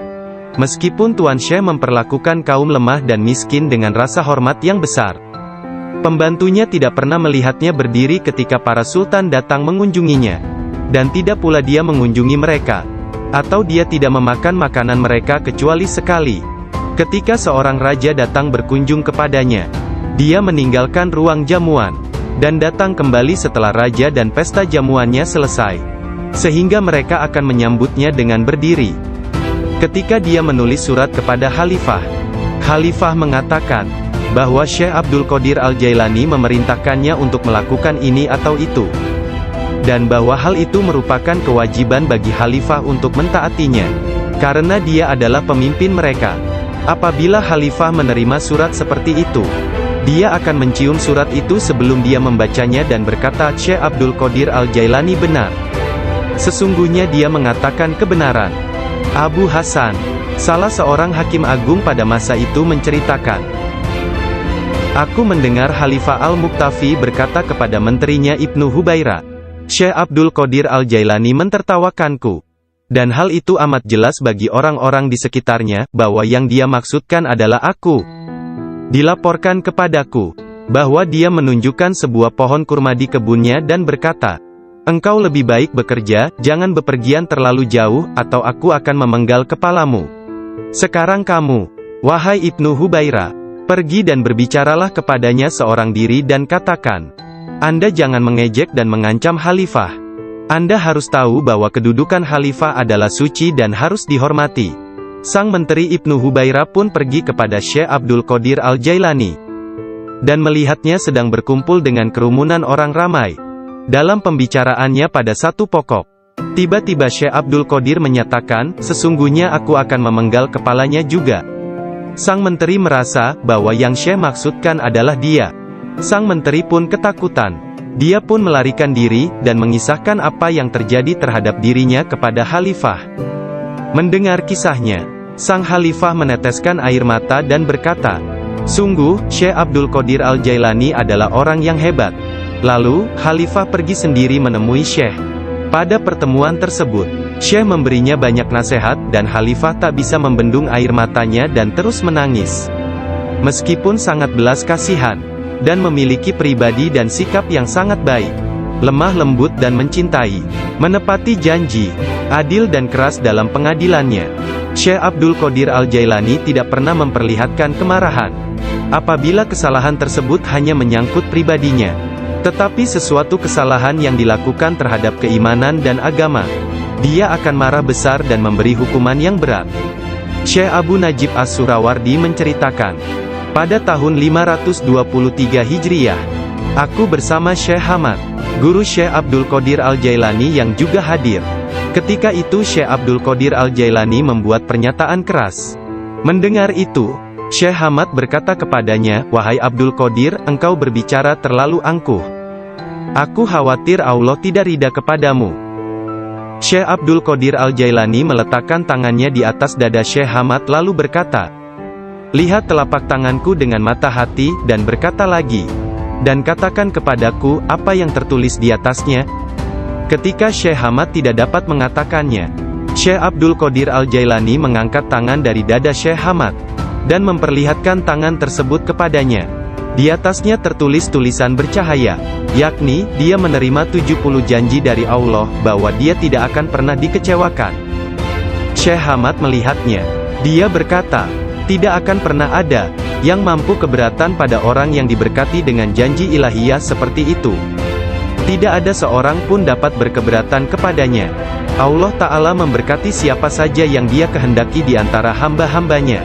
Meskipun Tuan Syekh memperlakukan kaum lemah dan miskin dengan rasa hormat yang besar, pembantunya tidak pernah melihatnya berdiri ketika para sultan datang mengunjunginya, dan tidak pula dia mengunjungi mereka, atau dia tidak memakan makanan mereka kecuali sekali. Ketika seorang raja datang berkunjung kepadanya, dia meninggalkan ruang jamuan, dan datang kembali setelah raja dan pesta jamuannya selesai, sehingga mereka akan menyambutnya dengan berdiri. Ketika dia menulis surat kepada khalifah, khalifah mengatakan bahwa Syekh Abdul Qadir Al-Jailani memerintahkannya untuk melakukan ini atau itu, dan bahwa hal itu merupakan kewajiban bagi khalifah untuk mentaatinya, karena dia adalah pemimpin mereka. Apabila khalifah menerima surat seperti itu, dia akan mencium surat itu sebelum dia membacanya dan berkata, Syekh Abdul Qadir Al-Jailani benar. Sesungguhnya dia mengatakan kebenaran. Abu Hasan, salah seorang hakim agung pada masa itu, menceritakan, aku mendengar Khalifah Al-Muqtafi berkata kepada menterinya Ibnu Hubaira, Syekh Abdul Qadir Al-Jailani mentertawakanku. Dan hal itu amat jelas bagi orang-orang di sekitarnya, bahwa yang dia maksudkan adalah aku. Dilaporkan kepadaku bahwa dia menunjukkan sebuah pohon kurma di kebunnya dan berkata, engkau lebih baik bekerja, jangan bepergian terlalu jauh, atau aku akan memenggal kepalamu. Sekarang kamu, wahai Ibnu Hubaira, pergi dan berbicaralah kepadanya seorang diri dan katakan, Anda jangan mengejek dan mengancam khalifah. Anda harus tahu bahwa kedudukan khalifah adalah suci dan harus dihormati. Sang menteri Ibnu Hubaira pun pergi kepada Syekh Abdul Qadir Al-Jailani, dan melihatnya sedang berkumpul dengan kerumunan orang ramai. Dalam pembicaraannya pada satu pokok, tiba-tiba Syekh Abdul Qadir menyatakan, sesungguhnya aku akan memenggal kepalanya juga. Sang menteri merasa bahwa yang Syekh maksudkan adalah dia. Sang menteri pun ketakutan. Dia pun melarikan diri, dan mengisahkan apa yang terjadi terhadap dirinya kepada khalifah. Mendengar kisahnya, sang khalifah meneteskan air mata dan berkata, sungguh, Syekh Abdul Qadir Al-Jailani adalah orang yang hebat. Lalu, khalifah pergi sendiri menemui Syekh. Pada pertemuan tersebut, Syekh memberinya banyak nasihat, dan khalifah tak bisa membendung air matanya dan terus menangis. Meskipun sangat belas kasihan, dan memiliki pribadi dan sikap yang sangat baik, lemah lembut dan mencintai, menepati janji, adil dan keras dalam pengadilannya. Syekh Abdul Qadir Al-Jailani tidak pernah memperlihatkan kemarahan apabila kesalahan tersebut hanya menyangkut pribadinya, tetapi sesuatu kesalahan yang dilakukan terhadap keimanan dan agama, dia akan marah besar dan memberi hukuman yang berat. Syekh Abu Najib As-Surawardi menceritakan, pada tahun 523 Hijriah, aku bersama Syekh Hamad, guru Syekh Abdul Qadir Al-Jailani yang juga hadir. Ketika itu Syekh Abdul Qadir Al-Jailani membuat pernyataan keras. Mendengar itu, Syekh Hamad berkata kepadanya, "Wahai Abdul Qadir, engkau berbicara terlalu angkuh. Aku khawatir Allah tidak ridha kepadamu." Syekh Abdul Qadir Al-Jailani meletakkan tangannya di atas dada Syekh Hamad lalu berkata, "Lihat telapak tanganku dengan mata hati, dan berkata lagi, dan katakan kepadaku, apa yang tertulis di atasnya?" Ketika Syekh Hamad tidak dapat mengatakannya, Syekh Abdul Qadir Al-Jailani mengangkat tangan dari dada Syekh Hamad, dan memperlihatkan tangan tersebut kepadanya. Di atasnya tertulis tulisan bercahaya, yakni, dia menerima 70 janji dari Allah, bahwa dia tidak akan pernah dikecewakan. Syekh Hamad melihatnya. Dia berkata, tidak akan pernah ada yang mampu keberatan pada orang yang diberkati dengan janji ilahiyah seperti itu. Tidak ada seorang pun dapat berkeberatan kepadanya. Allah Ta'ala memberkati siapa saja yang dia kehendaki di antara hamba-hambanya.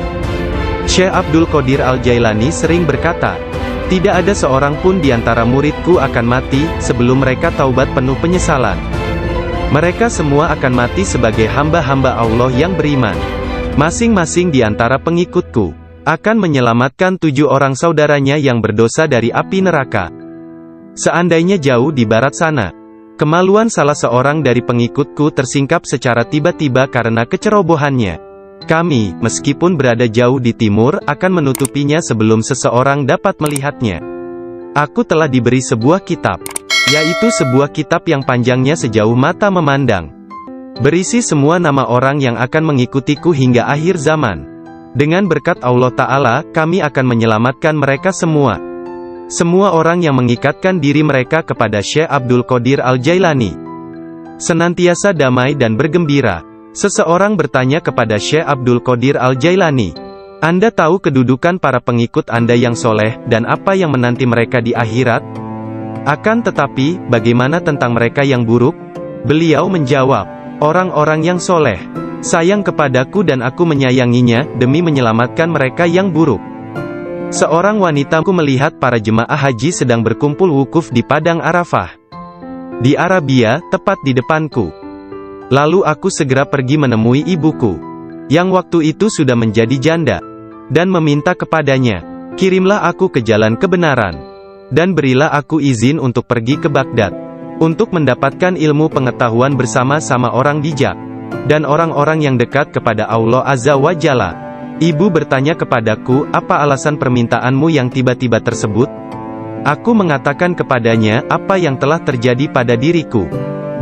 Syekh Abdul Qadir Al-Jailani sering berkata, tidak ada seorang pun di antara muridku akan mati, sebelum mereka taubat penuh penyesalan. Mereka semua akan mati sebagai hamba-hamba Allah yang beriman. Masing-masing di antara pengikutku akan menyelamatkan 7 orang saudaranya yang berdosa dari api neraka. Seandainya jauh di barat sana, kemaluan salah seorang dari pengikutku tersingkap secara tiba-tiba karena kecerobohannya, kami, meskipun berada jauh di timur, akan menutupinya sebelum seseorang dapat melihatnya. Aku telah diberi sebuah kitab, yaitu sebuah kitab yang panjangnya sejauh mata memandang, berisi semua nama orang yang akan mengikutiku hingga akhir zaman. Dengan berkat Allah Ta'ala, kami akan menyelamatkan mereka semua. Semua orang yang mengikatkan diri mereka kepada Syekh Abdul Qadir Al-Jailani senantiasa damai dan bergembira. Seseorang bertanya kepada Syekh Abdul Qadir Al-Jailani, Anda tahu kedudukan para pengikut Anda yang soleh, dan apa yang menanti mereka di akhirat? Akan tetapi, bagaimana tentang mereka yang buruk? Beliau menjawab, orang-orang yang soleh sayang kepadaku dan aku menyayanginya, demi menyelamatkan mereka yang buruk. Seorang wanitaku melihat para jemaah haji sedang berkumpul wukuf di Padang Arafah di Arabia, tepat di depanku. Lalu aku segera pergi menemui ibuku, yang waktu itu sudah menjadi janda, dan meminta kepadanya, kirimlah aku ke jalan kebenaran, dan berilah aku izin untuk pergi ke Baghdad, untuk mendapatkan ilmu pengetahuan bersama-sama orang bijak, dan orang-orang yang dekat kepada Allah Azza wa Jalla. Ibu bertanya kepadaku, apa alasan permintaanmu yang tiba-tiba tersebut? Aku mengatakan kepadanya, apa yang telah terjadi pada diriku.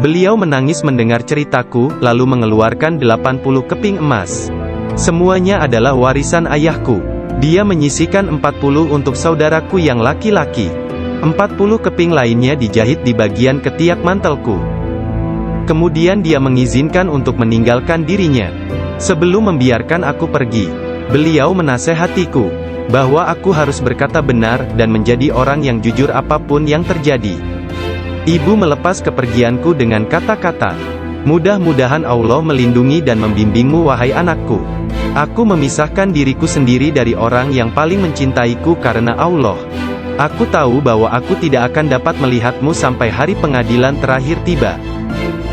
Beliau menangis mendengar ceritaku, lalu mengeluarkan 80 keping emas. Semuanya adalah warisan ayahku. Dia menyisihkan 40 untuk saudaraku yang laki-laki. 40 keping lainnya dijahit di bagian ketiak mantelku. Kemudian dia mengizinkan untuk meninggalkan dirinya. Sebelum membiarkan aku pergi, beliau menasehatiku, bahwa aku harus berkata benar, dan menjadi orang yang jujur apapun yang terjadi. Ibu melepas kepergianku dengan kata-kata, mudah-mudahan Allah melindungi dan membimbingmu wahai anakku. Aku memisahkan diriku sendiri dari orang yang paling mencintaiku karena Allah. Aku tahu bahwa aku tidak akan dapat melihatmu sampai hari pengadilan terakhir tiba.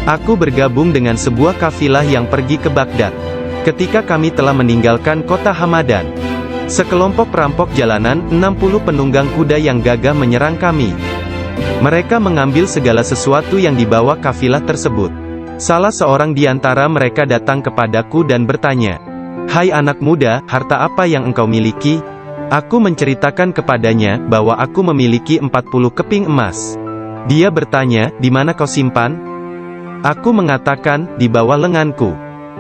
Aku bergabung dengan sebuah kafilah yang pergi ke Baghdad. Ketika kami telah meninggalkan kota Hamadan, sekelompok perampok jalanan, 60 penunggang kuda yang gagah menyerang kami. Mereka mengambil segala sesuatu yang dibawa kafilah tersebut. Salah seorang di antara mereka datang kepadaku dan bertanya, "Hai anak muda, harta apa yang engkau miliki?" Aku menceritakan kepadanya bahwa aku memiliki 40 keping emas. Dia bertanya, "Di mana kau simpan?" Aku mengatakan, "Di bawah lenganku."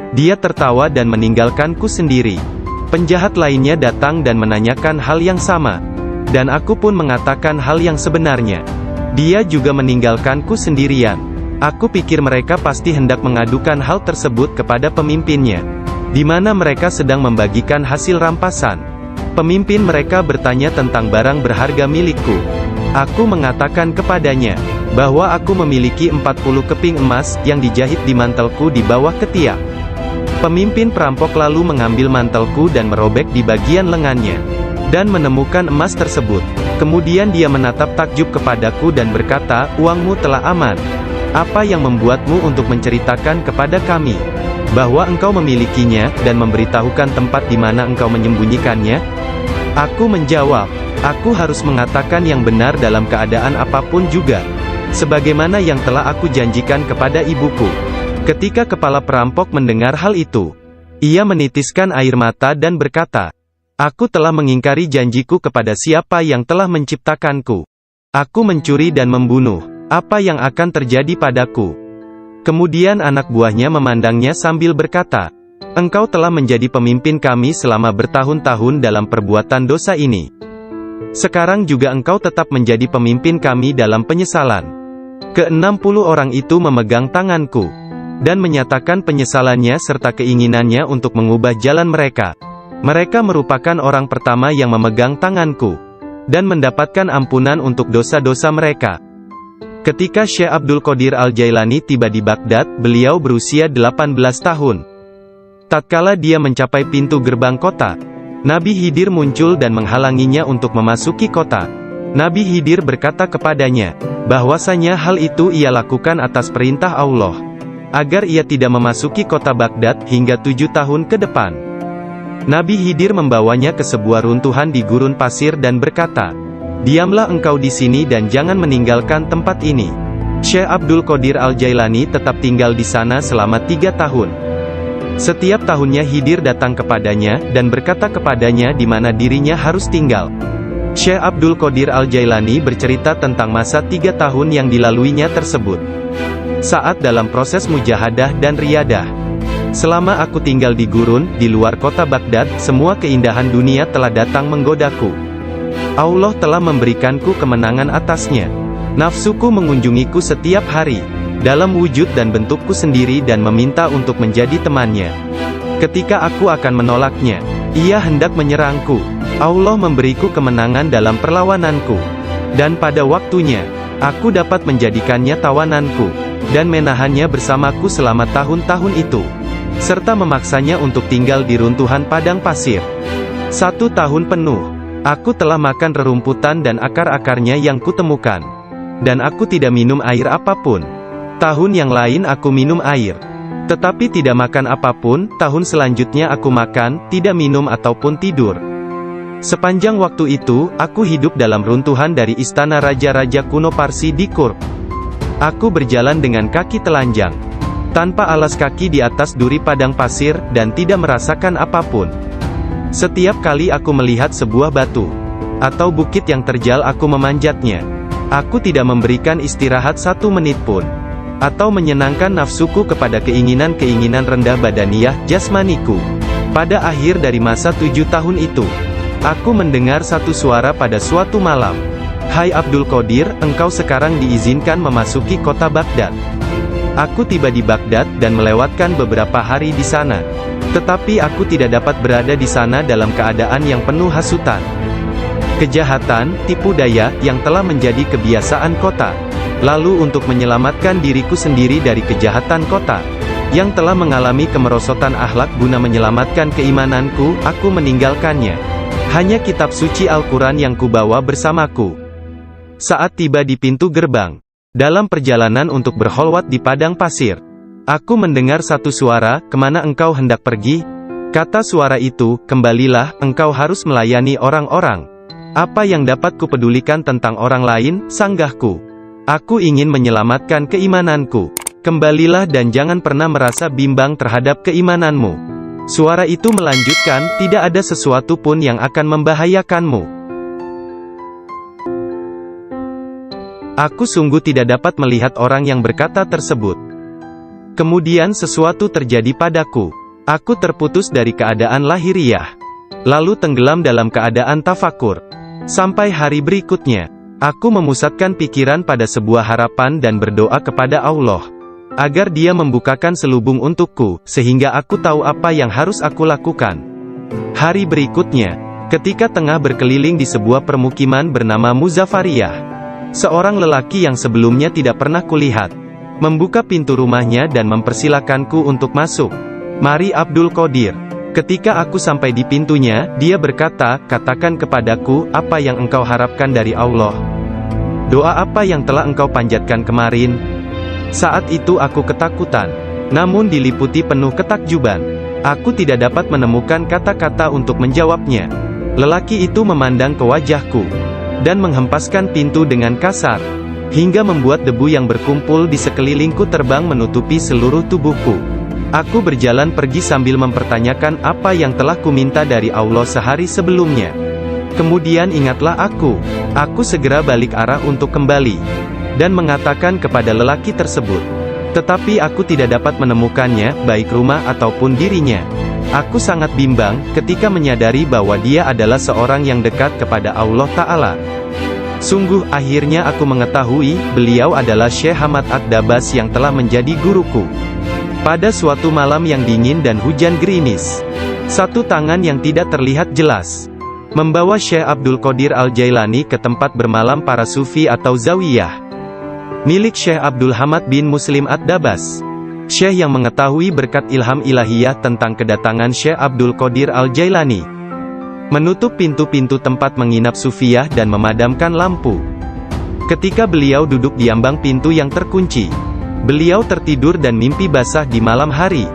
Dia tertawa dan meninggalkanku sendiri. Penjahat lainnya datang dan menanyakan hal yang sama. Dan aku pun mengatakan hal yang sebenarnya. Dia juga meninggalkanku sendirian. Aku pikir mereka pasti hendak mengadukan hal tersebut kepada pemimpinnya, di mana mereka sedang membagikan hasil rampasan. Pemimpin mereka bertanya tentang barang berharga milikku. Aku mengatakan kepadanya, bahwa aku memiliki 40 keping emas, yang dijahit di mantelku di bawah ketiak. Pemimpin perampok lalu mengambil mantelku dan merobek di bagian lengannya, dan menemukan emas tersebut. Kemudian dia menatap takjub kepadaku dan berkata, "Uangmu telah aman. Apa yang membuatmu untuk menceritakan kepada kami bahwa engkau memilikinya, dan memberitahukan tempat di mana engkau menyembunyikannya?" Aku menjawab, "Aku harus mengatakan yang benar dalam keadaan apapun juga, sebagaimana yang telah aku janjikan kepada ibuku." Ketika kepala perampok mendengar hal itu, ia menitiskan air mata dan berkata, "Aku telah mengingkari janjiku kepada siapa yang telah menciptakanku. Aku mencuri dan membunuh. Apa yang akan terjadi padaku?" Kemudian anak buahnya memandangnya sambil berkata, "Engkau telah menjadi pemimpin kami selama bertahun-tahun dalam perbuatan dosa ini. Sekarang juga engkau tetap menjadi pemimpin kami dalam penyesalan." Ke-60 orang itu memegang tanganku, dan menyatakan penyesalannya serta keinginannya untuk mengubah jalan mereka. Mereka merupakan orang pertama yang memegang tanganku, dan mendapatkan ampunan untuk dosa-dosa mereka. Ketika Syekh Abdul Qadir Al-Jailani tiba di Baghdad, beliau berusia 18 tahun. Tatkala dia mencapai pintu gerbang kota, Nabi Khidir muncul dan menghalanginya untuk memasuki kota. Nabi Khidir berkata kepadanya, bahwasanya hal itu ia lakukan atas perintah Allah, agar ia tidak memasuki kota Baghdad hingga 7 tahun ke depan. Nabi Khidir membawanya ke sebuah runtuhan di gurun pasir dan berkata, "Diamlah engkau di sini dan jangan meninggalkan tempat ini." Syekh Abdul Qadir Al-Jailani tetap tinggal di sana selama 3 tahun. Setiap tahunnya Khidir datang kepadanya, dan berkata kepadanya di mana dirinya harus tinggal. Syekh Abdul Qadir Al-Jailani bercerita tentang masa 3 tahun yang dilaluinya tersebut. Saat dalam proses mujahadah dan riyadah. "Selama aku tinggal di gurun, di luar kota Baghdad, semua keindahan dunia telah datang menggodaku. Allah telah memberikanku kemenangan atasnya. Nafsuku mengunjungiku setiap hari, dalam wujud dan bentukku sendiri dan meminta untuk menjadi temannya. Ketika aku akan menolaknya, ia hendak menyerangku. Allah memberiku kemenangan dalam perlawananku. Dan pada waktunya, aku dapat menjadikannya tawananku, dan menahannya bersamaku selama tahun-tahun itu, serta memaksanya untuk tinggal di runtuhan padang pasir. 1 tahun penuh, aku telah makan rerumputan dan akar-akarnya yang kutemukan. Dan aku tidak minum air apapun. Tahun yang lain aku minum air, tetapi tidak makan apapun. Tahun selanjutnya aku makan, tidak minum ataupun tidur. Sepanjang waktu itu, aku hidup dalam runtuhan dari istana raja-raja kuno Parsi di Kurd. Aku berjalan dengan kaki telanjang, tanpa alas kaki di atas duri padang pasir, dan tidak merasakan apapun. Setiap kali aku melihat sebuah batu atau bukit yang terjal, aku memanjatnya. Aku tidak memberikan istirahat 1 menit pun, atau menyenangkan nafsuku kepada keinginan-keinginan rendah badaniyah, jasmaniku. Pada akhir dari masa 7 tahun itu, aku mendengar satu suara pada suatu malam, "Hai Abdul Qadir, engkau sekarang diizinkan memasuki kota Baghdad." Aku tiba di Baghdad dan melewatkan beberapa hari di sana. Tetapi aku tidak dapat berada di sana dalam keadaan yang penuh hasutan, kejahatan, tipu daya, yang telah menjadi kebiasaan kota. Lalu untuk menyelamatkan diriku sendiri dari kejahatan kota, yang telah mengalami kemerosotan akhlak, guna menyelamatkan keimananku, aku meninggalkannya. Hanya kitab suci Al-Quran yang kubawa bersamaku. Saat tiba di pintu gerbang, dalam perjalanan untuk berkholwat di padang pasir, aku mendengar satu suara, "Kemana engkau hendak pergi?" Kata suara itu, "Kembalilah, engkau harus melayani orang-orang. Apa yang dapat kupedulikan tentang orang lain?" Sanggahku. "Aku ingin menyelamatkan keimananku. Kembalilah dan jangan pernah merasa bimbang terhadap keimananmu." Suara itu melanjutkan, "Tidak ada sesuatu pun yang akan membahayakanmu." Aku sungguh tidak dapat melihat orang yang berkata tersebut. Kemudian sesuatu terjadi padaku. Aku terputus dari keadaan lahiriah, lalu tenggelam dalam keadaan tafakur. Sampai hari berikutnya, aku memusatkan pikiran pada sebuah harapan dan berdoa kepada Allah, agar Dia membukakan selubung untukku, sehingga aku tahu apa yang harus aku lakukan. Hari berikutnya, ketika tengah berkeliling di sebuah permukiman bernama Muzafariyah, seorang lelaki yang sebelumnya tidak pernah kulihat, membuka pintu rumahnya dan mempersilakanku untuk masuk. "Mari Abdul Qadir." Ketika aku sampai di pintunya, dia berkata, "Katakan kepadaku, apa yang engkau harapkan dari Allah? Doa apa yang telah engkau panjatkan kemarin?" Saat itu aku ketakutan, namun diliputi penuh ketakjuban. Aku tidak dapat menemukan kata-kata untuk menjawabnya. Lelaki itu memandang ke wajahku, dan menghempaskan pintu dengan kasar, hingga membuat debu yang berkumpul di sekelilingku terbang menutupi seluruh tubuhku. Aku berjalan pergi sambil mempertanyakan apa yang telah kuminta dari Allah sehari sebelumnya. Kemudian ingatlah aku segera balik arah untuk kembali, dan mengatakan kepada lelaki tersebut. Tetapi aku tidak dapat menemukannya, baik rumah ataupun dirinya. Aku sangat bimbang, ketika menyadari bahwa dia adalah seorang yang dekat kepada Allah Ta'ala. Sungguh, akhirnya aku mengetahui, beliau adalah Syekh Hamad Ad-Dabas yang telah menjadi guruku. Pada suatu malam yang dingin dan hujan gerimis, satu tangan yang tidak terlihat jelas membawa Syekh Abdul Qadir Al-Jailani ke tempat bermalam para sufi atau zawiyah, milik Syekh Abdul Hamad bin Muslim Ad-Dabas. Syekh yang mengetahui berkat ilham ilahiyah tentang kedatangan Syekh Abdul Qadir Al-Jailani, menutup pintu-pintu tempat menginap sufiyah dan memadamkan lampu. Ketika beliau duduk di ambang pintu yang terkunci, beliau tertidur dan mimpi basah di malam hari.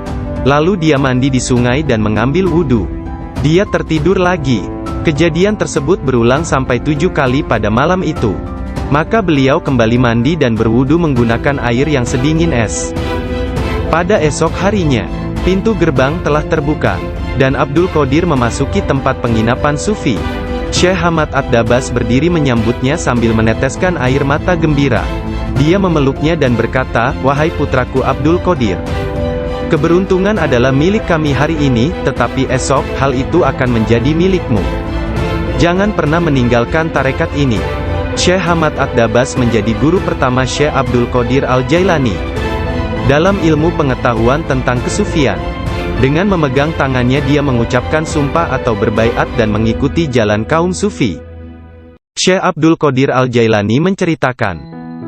Lalu dia mandi di sungai dan mengambil wudhu. Dia tertidur lagi. Kejadian tersebut berulang sampai 7 kali pada malam itu. Maka beliau kembali mandi dan berwudhu menggunakan air yang sedingin es. Pada esok harinya, pintu gerbang telah terbuka, dan Abdul Qadir memasuki tempat penginapan sufi. Syekh Hamad Ad-Dabas berdiri menyambutnya sambil meneteskan air mata gembira. Dia memeluknya dan berkata, "Wahai putraku Abdul Qadir, keberuntungan adalah milik kami hari ini, tetapi esok, hal itu akan menjadi milikmu. Jangan pernah meninggalkan tarekat ini." Syekh Hamad Ad-Dabas menjadi guru pertama Syekh Abdul Qadir Al-Jailani dalam ilmu pengetahuan tentang kesufian. Dengan memegang tangannya dia mengucapkan sumpah atau berbaiat dan mengikuti jalan kaum sufi. Syekh Abdul Qadir Al-Jailani menceritakan,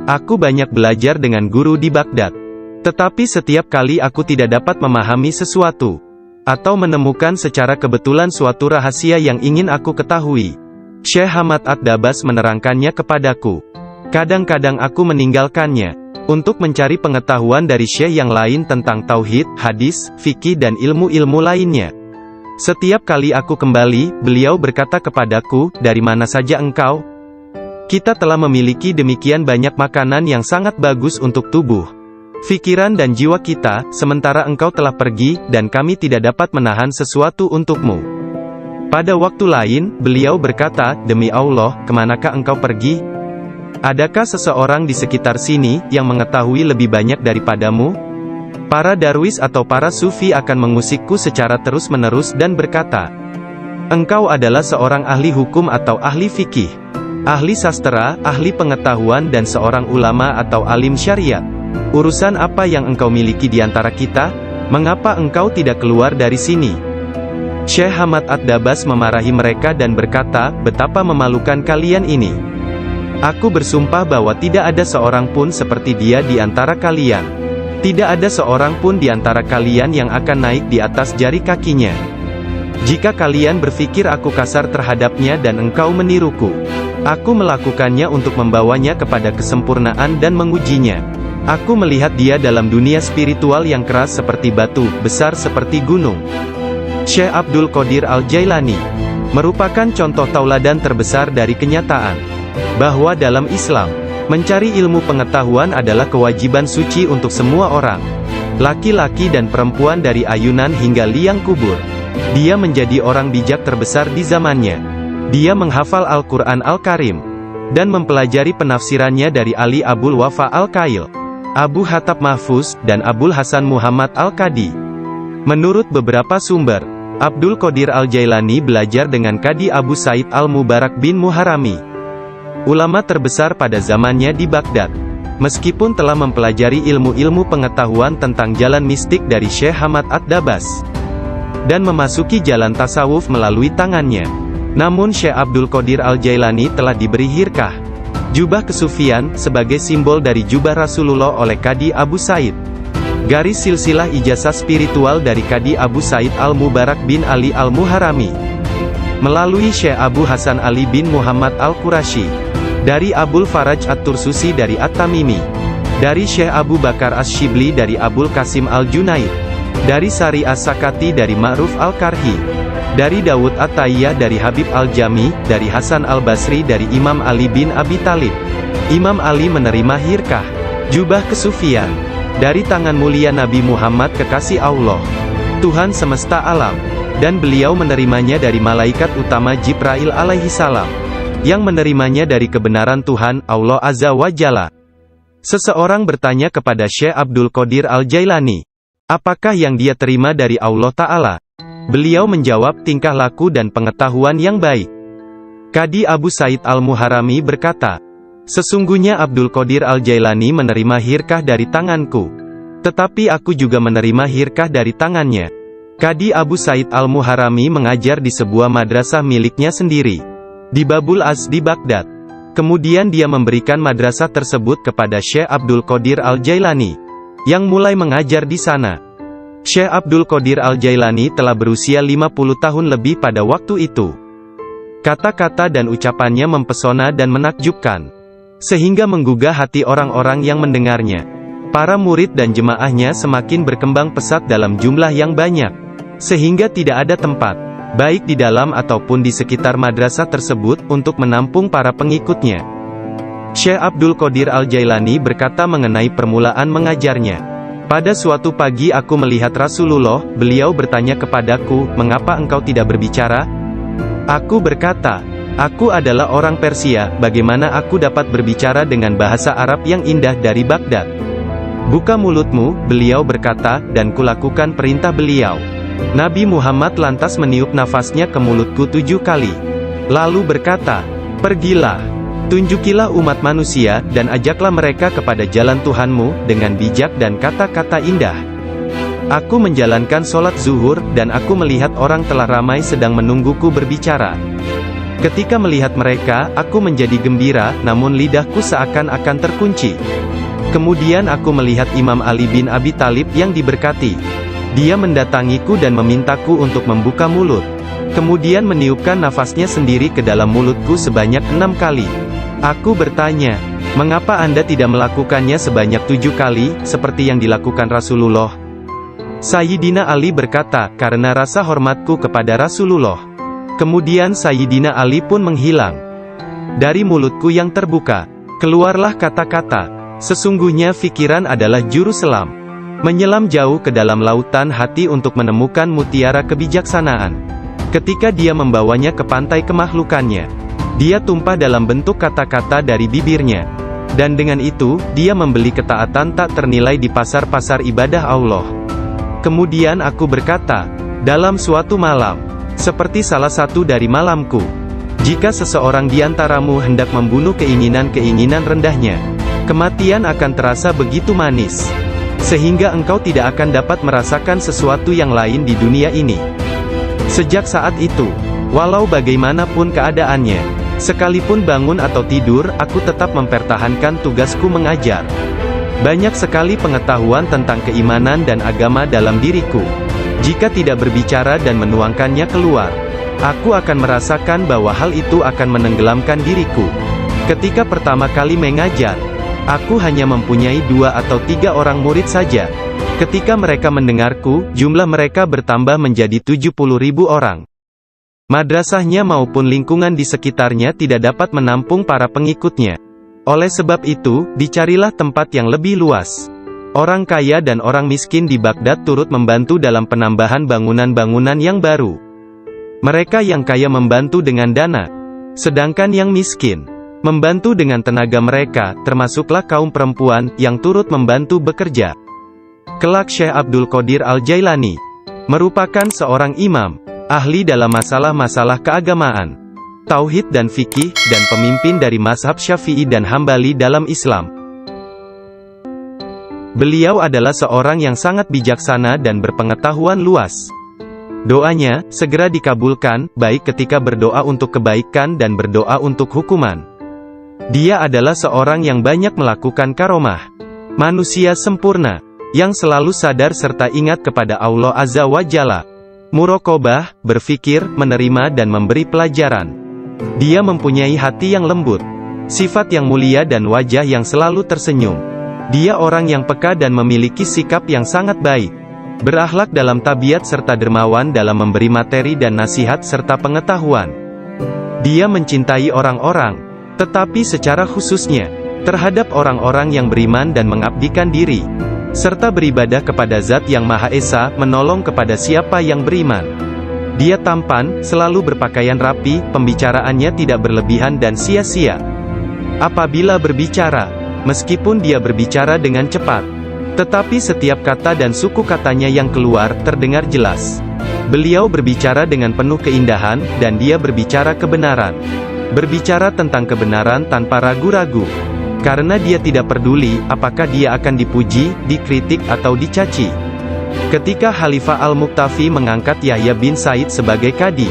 "Aku banyak belajar dengan guru di Baghdad. Tetapi setiap kali aku tidak dapat memahami sesuatu, atau menemukan secara kebetulan suatu rahasia yang ingin aku ketahui, Syekh Hamad Ad-Dabas menerangkannya kepadaku. Kadang-kadang aku meninggalkannya, untuk mencari pengetahuan dari syekh yang lain tentang tauhid, hadis, fikih dan ilmu-ilmu lainnya. Setiap kali aku kembali, beliau berkata kepadaku, 'Dari mana saja engkau?' Kita telah memiliki demikian banyak makanan yang sangat bagus untuk tubuh, pikiran dan jiwa kita, sementara engkau telah pergi, dan kami tidak dapat menahan sesuatu untukmu." Pada waktu lain, beliau berkata, "Demi Allah, kemanakah engkau pergi? Adakah seseorang di sekitar sini, yang mengetahui lebih banyak daripadamu?" Para darwis atau para sufi akan mengusikku secara terus-menerus dan berkata, "Engkau adalah seorang ahli hukum atau ahli fikih, ahli sastra, ahli pengetahuan dan seorang ulama atau alim syariat. Urusan apa yang engkau miliki di antara kita? Mengapa engkau tidak keluar dari sini?" Syekh Hamad Ad-Dabas memarahi mereka dan berkata, "Betapa memalukan kalian ini. Aku bersumpah bahwa tidak ada seorang pun seperti dia di antara kalian. Tidak ada seorang pun di antara kalian yang akan naik di atas jari kakinya. Jika kalian berpikir aku kasar terhadapnya dan engkau meniruku, aku melakukannya untuk membawanya kepada kesempurnaan dan mengujinya. Aku melihat dia dalam dunia spiritual yang keras seperti batu, besar seperti gunung." Syekh Abdul Qadir Al-Jailani merupakan contoh tauladan terbesar dari kenyataan bahwa dalam Islam, mencari ilmu pengetahuan adalah kewajiban suci untuk semua orang, laki-laki dan perempuan dari ayunan hingga liang kubur. Dia menjadi orang bijak terbesar di zamannya. Dia menghafal Al-Quran Al-Karim, dan mempelajari penafsirannya dari Ali Abul Wafa Al-Kail, Abu Hatab Mahfuz, dan Abul Hasan Muhammad Al-Qadi. Menurut beberapa sumber, Abdul Qadir Al-Jailani belajar dengan Qadi Abu Said Al-Mubarak bin Muharrami, ulama terbesar pada zamannya di Baghdad. Meskipun telah mempelajari ilmu-ilmu pengetahuan tentang jalan mistik dari Syekh Hamad Ad-Dabas, dan memasuki jalan tasawuf melalui tangannya, namun Syekh Abdul Qadir Al-Jailani telah diberi hirkah, jubah kesufian, sebagai simbol dari jubah Rasulullah oleh Qadi Abu Said. Garis silsilah ijazah spiritual dari Qadi Abu Said Al-Mubarak bin Ali Al-Muharrami, melalui Syekh Abu Hasan Ali bin Muhammad Al-Qurashi, dari Abul Faraj At-Tursusi dari At-Tamimi, dari Syekh Abu Bakar Asy-Syibli dari Abul Qasim Al-Junaid, dari Sari As-Sakati dari Ma'ruf Al-Karhi, dari Dawud At-Tayyah dari Habib Al-Jami, dari Hasan Al-Basri dari Imam Ali bin Abi Thalib. Imam Ali menerima hirkah, jubah kesufian, dari tangan mulia Nabi Muhammad kekasih Allah, Tuhan semesta alam, dan beliau menerimanya dari malaikat utama Jibril alaihi salam, yang menerimanya dari kebenaran Tuhan, Allah Azza wa Jalla. Seseorang bertanya kepada Syekh Abdul Qadir Al-Jailani, apakah yang dia terima dari Allah Ta'ala? Beliau menjawab, tingkah laku dan pengetahuan yang baik. Qadi Abu Said Al-Muharrami berkata, sesungguhnya Abdul Qadir Al-Jailani menerima hirkah dari tanganku, tetapi aku juga menerima hirkah dari tangannya. Qadi Abu Said Al-Muharrami mengajar di sebuah madrasah miliknya sendiri, di Babul Az di Baghdad. Kemudian dia memberikan madrasah tersebut kepada Syekh Abdul Qadir Al-Jailani, yang mulai mengajar di sana. Syekh Abdul Qadir Al-Jailani telah berusia 50 tahun lebih pada waktu itu. Kata-kata dan ucapannya mempesona dan menakjubkan, sehingga menggugah hati orang-orang yang mendengarnya. Para murid dan jemaahnya semakin berkembang pesat dalam jumlah yang banyak, sehingga tidak ada tempat, baik di dalam ataupun di sekitar madrasah tersebut, untuk menampung para pengikutnya. Syekh Abdul Qadir Al-Jailani berkata mengenai permulaan mengajarnya, pada suatu pagi aku melihat Rasulullah, beliau bertanya kepadaku, mengapa engkau tidak berbicara? Aku berkata, aku adalah orang Persia, bagaimana aku dapat berbicara dengan bahasa Arab yang indah dari Baghdad? Buka mulutmu, beliau berkata, dan kulakukan perintah beliau. Nabi Muhammad lantas meniup nafasnya ke mulutku 7 kali. Lalu berkata, pergilah, tunjukilah umat manusia, dan ajaklah mereka kepada jalan Tuhanmu, dengan bijak dan kata-kata indah. Aku menjalankan sholat zuhur, dan aku melihat orang telah ramai sedang menungguku berbicara. Ketika melihat mereka, aku menjadi gembira, namun lidahku seakan-akan terkunci. Kemudian aku melihat Imam Ali bin Abi Thalib yang diberkati. Dia mendatangiku dan memintaku untuk membuka mulut. Kemudian meniupkan nafasnya sendiri ke dalam mulutku sebanyak 6 kali. Aku bertanya, mengapa Anda tidak melakukannya sebanyak 7 kali, seperti yang dilakukan Rasulullah? Sayyidina Ali berkata, karena rasa hormatku kepada Rasulullah. Kemudian Sayyidina Ali pun menghilang. Dari mulutku yang terbuka, keluarlah kata-kata, sesungguhnya fikiran adalah juru selam, menyelam jauh ke dalam lautan hati untuk menemukan mutiara kebijaksanaan. Ketika dia membawanya ke pantai kemakhlukannya, dia tumpah dalam bentuk kata-kata dari bibirnya. Dan dengan itu, dia membeli ketaatan tak ternilai di pasar-pasar ibadah Allah. Kemudian aku berkata, dalam suatu malam, seperti salah satu dari malamku, jika seseorang di antaramu hendak membunuh keinginan-keinginan rendahnya, kematian akan terasa begitu manis, sehingga engkau tidak akan dapat merasakan sesuatu yang lain di dunia ini. Sejak saat itu, walau bagaimanapun keadaannya, sekalipun bangun atau tidur, aku tetap mempertahankan tugasku mengajar. Banyak sekali pengetahuan tentang keimanan dan agama dalam diriku. Jika tidak berbicara dan menuangkannya keluar, aku akan merasakan bahwa hal itu akan menenggelamkan diriku. Ketika pertama kali mengajar, aku hanya mempunyai 2 atau 3 orang murid saja. Ketika mereka mendengarku, jumlah mereka bertambah menjadi 70.000 orang. Madrasahnya maupun lingkungan di sekitarnya tidak dapat menampung para pengikutnya. Oleh sebab itu, dicarilah tempat yang lebih luas. Orang kaya dan orang miskin di Baghdad turut membantu dalam penambahan bangunan-bangunan yang baru. Mereka yang kaya membantu dengan dana, sedangkan yang miskin membantu dengan tenaga mereka, termasuklah kaum perempuan, yang turut membantu bekerja. Kelak Syekh Abdul Qadir Al-Jailani merupakan seorang imam, ahli dalam masalah-masalah keagamaan, tauhid dan fikih, dan pemimpin dari mazhab Syafi'i dan Hambali dalam Islam. Beliau adalah seorang yang sangat bijaksana dan berpengetahuan luas. Doanya segera dikabulkan, baik ketika berdoa untuk kebaikan dan berdoa untuk hukuman. Dia adalah seorang yang banyak melakukan karomah. Manusia sempurna, yang selalu sadar serta ingat kepada Allah Azza wa Jalla. Muraqabah, berfikir, menerima dan memberi pelajaran. Dia mempunyai hati yang lembut, sifat yang mulia dan wajah yang selalu tersenyum. Dia orang yang peka dan memiliki sikap yang sangat baik. Berakhlak dalam tabiat serta dermawan dalam memberi materi dan nasihat serta pengetahuan. Dia mencintai orang-orang, tetapi secara khususnya, terhadap orang-orang yang beriman dan mengabdikan diri, serta beribadah kepada Zat yang Maha Esa, menolong kepada siapa yang beriman. Dia tampan, selalu berpakaian rapi, pembicaraannya tidak berlebihan dan sia-sia. Apabila berbicara, meskipun dia berbicara dengan cepat, tetapi setiap kata dan suku katanya yang keluar, terdengar jelas. Beliau berbicara dengan penuh keindahan, dan dia berbicara kebenaran. Berbicara tentang kebenaran tanpa ragu-ragu. Karena dia tidak peduli, apakah dia akan dipuji, dikritik atau dicaci. Ketika Khalifah Al-Muqtafi mengangkat Yahya bin Said sebagai Qadi,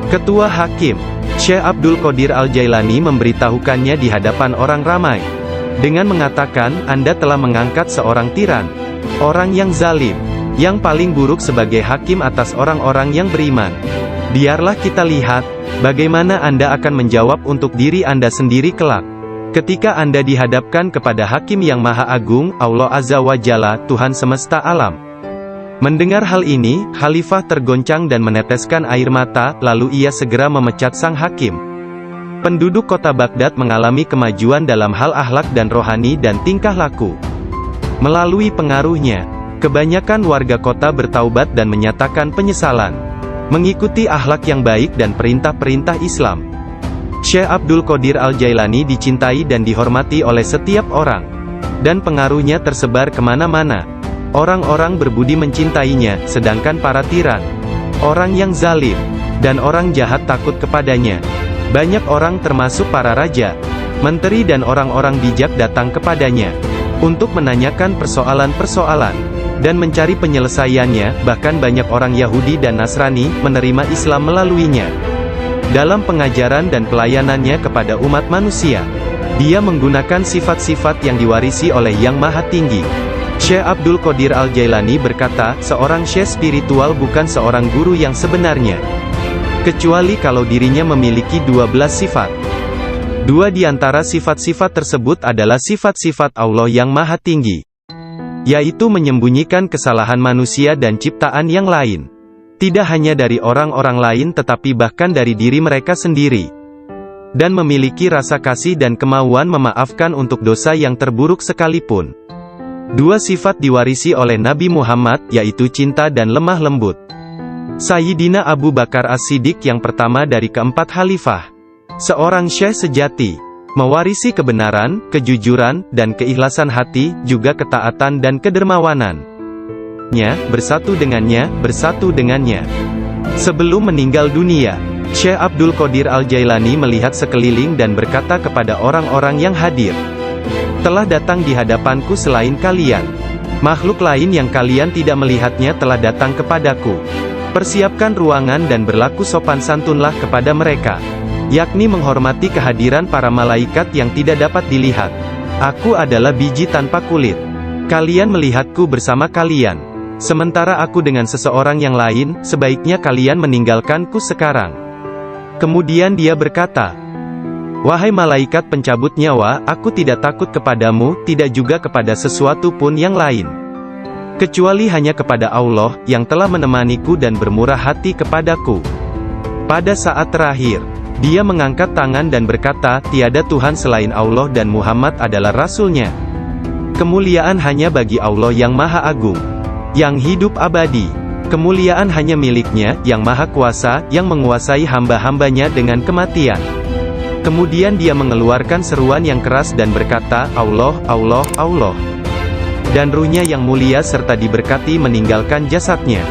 Ketua Hakim, Syekh Abdul Qadir Al-Jailani memberitahukannya di hadapan orang ramai. Dengan mengatakan, Anda telah mengangkat seorang tiran, orang yang zalim, yang paling buruk sebagai hakim atas orang-orang yang beriman. Biarlah kita lihat, bagaimana Anda akan menjawab untuk diri Anda sendiri kelak. Ketika Anda dihadapkan kepada Hakim yang Maha Agung, Allah Azza wa Jalla, Tuhan semesta alam. Mendengar hal ini, Khalifah tergoncang dan meneteskan air mata, lalu ia segera memecat sang hakim. Penduduk kota Baghdad mengalami kemajuan dalam hal akhlak dan rohani dan tingkah laku. Melalui pengaruhnya, kebanyakan warga kota bertaubat dan menyatakan penyesalan, mengikuti akhlak yang baik dan perintah-perintah Islam. Syekh Abdul Qadir Al-Jailani dicintai dan dihormati oleh setiap orang, dan pengaruhnya tersebar kemana-mana. Orang-orang berbudi mencintainya, sedangkan para tiran, orang yang zalim, dan orang jahat takut kepadanya. Banyak orang termasuk para raja, menteri dan orang-orang bijak datang kepadanya, untuk menanyakan persoalan-persoalan, dan mencari penyelesaiannya. Bahkan banyak orang Yahudi dan Nasrani, menerima Islam melaluinya. Dalam pengajaran dan pelayanannya kepada umat manusia, dia menggunakan sifat-sifat yang diwarisi oleh Yang Maha Tinggi. Syekh Abdul Qadir Al-Jailani berkata, seorang syekh spiritual bukan seorang guru yang sebenarnya, kecuali kalau dirinya memiliki 12 sifat. Dua di antara sifat-sifat tersebut adalah sifat-sifat Allah yang Maha Tinggi, yaitu menyembunyikan kesalahan manusia dan ciptaan yang lain. Tidak hanya dari orang-orang lain tetapi bahkan dari diri mereka sendiri. Dan memiliki rasa kasih dan kemauan memaafkan untuk dosa yang terburuk sekalipun. Dua sifat diwarisi oleh Nabi Muhammad, yaitu cinta dan lemah lembut. Sayyidina Abu Bakar As-Siddiq yang pertama dari keempat khalifah, seorang syekh sejati, mewarisi kebenaran, kejujuran, dan keikhlasan hati, juga ketaatan dan kedermawanan. Bersatu dengannya. Sebelum meninggal dunia, Syekh Abdul Qadir Al-Jailani melihat sekeliling dan berkata kepada orang-orang yang hadir, telah datang di hadapanku selain kalian. Makhluk lain yang kalian tidak melihatnya telah datang kepadaku. Persiapkan ruangan dan berlaku sopan santunlah kepada mereka, yakni menghormati kehadiran para malaikat yang tidak dapat dilihat. Aku adalah biji tanpa kulit. Kalian melihatku bersama kalian. Sementara aku dengan seseorang yang lain, sebaiknya kalian meninggalkanku sekarang. Kemudian dia berkata, wahai malaikat pencabut nyawa, aku tidak takut kepadamu, tidak juga kepada sesuatu pun yang lain, kecuali hanya kepada Allah, yang telah menemaniku dan bermurah hati kepadaku. Pada saat terakhir, dia mengangkat tangan dan berkata, tiada Tuhan selain Allah dan Muhammad adalah Rasul-Nya. Kemuliaan hanya bagi Allah yang Maha Agung, yang hidup abadi. Kemuliaan hanya milik-Nya, yang Maha Kuasa, yang menguasai hamba-hambanya dengan kematian. Kemudian dia mengeluarkan seruan yang keras dan berkata, Allah, Allah, Allah. Dan ruhnya yang mulia serta diberkati meninggalkan jasadnya.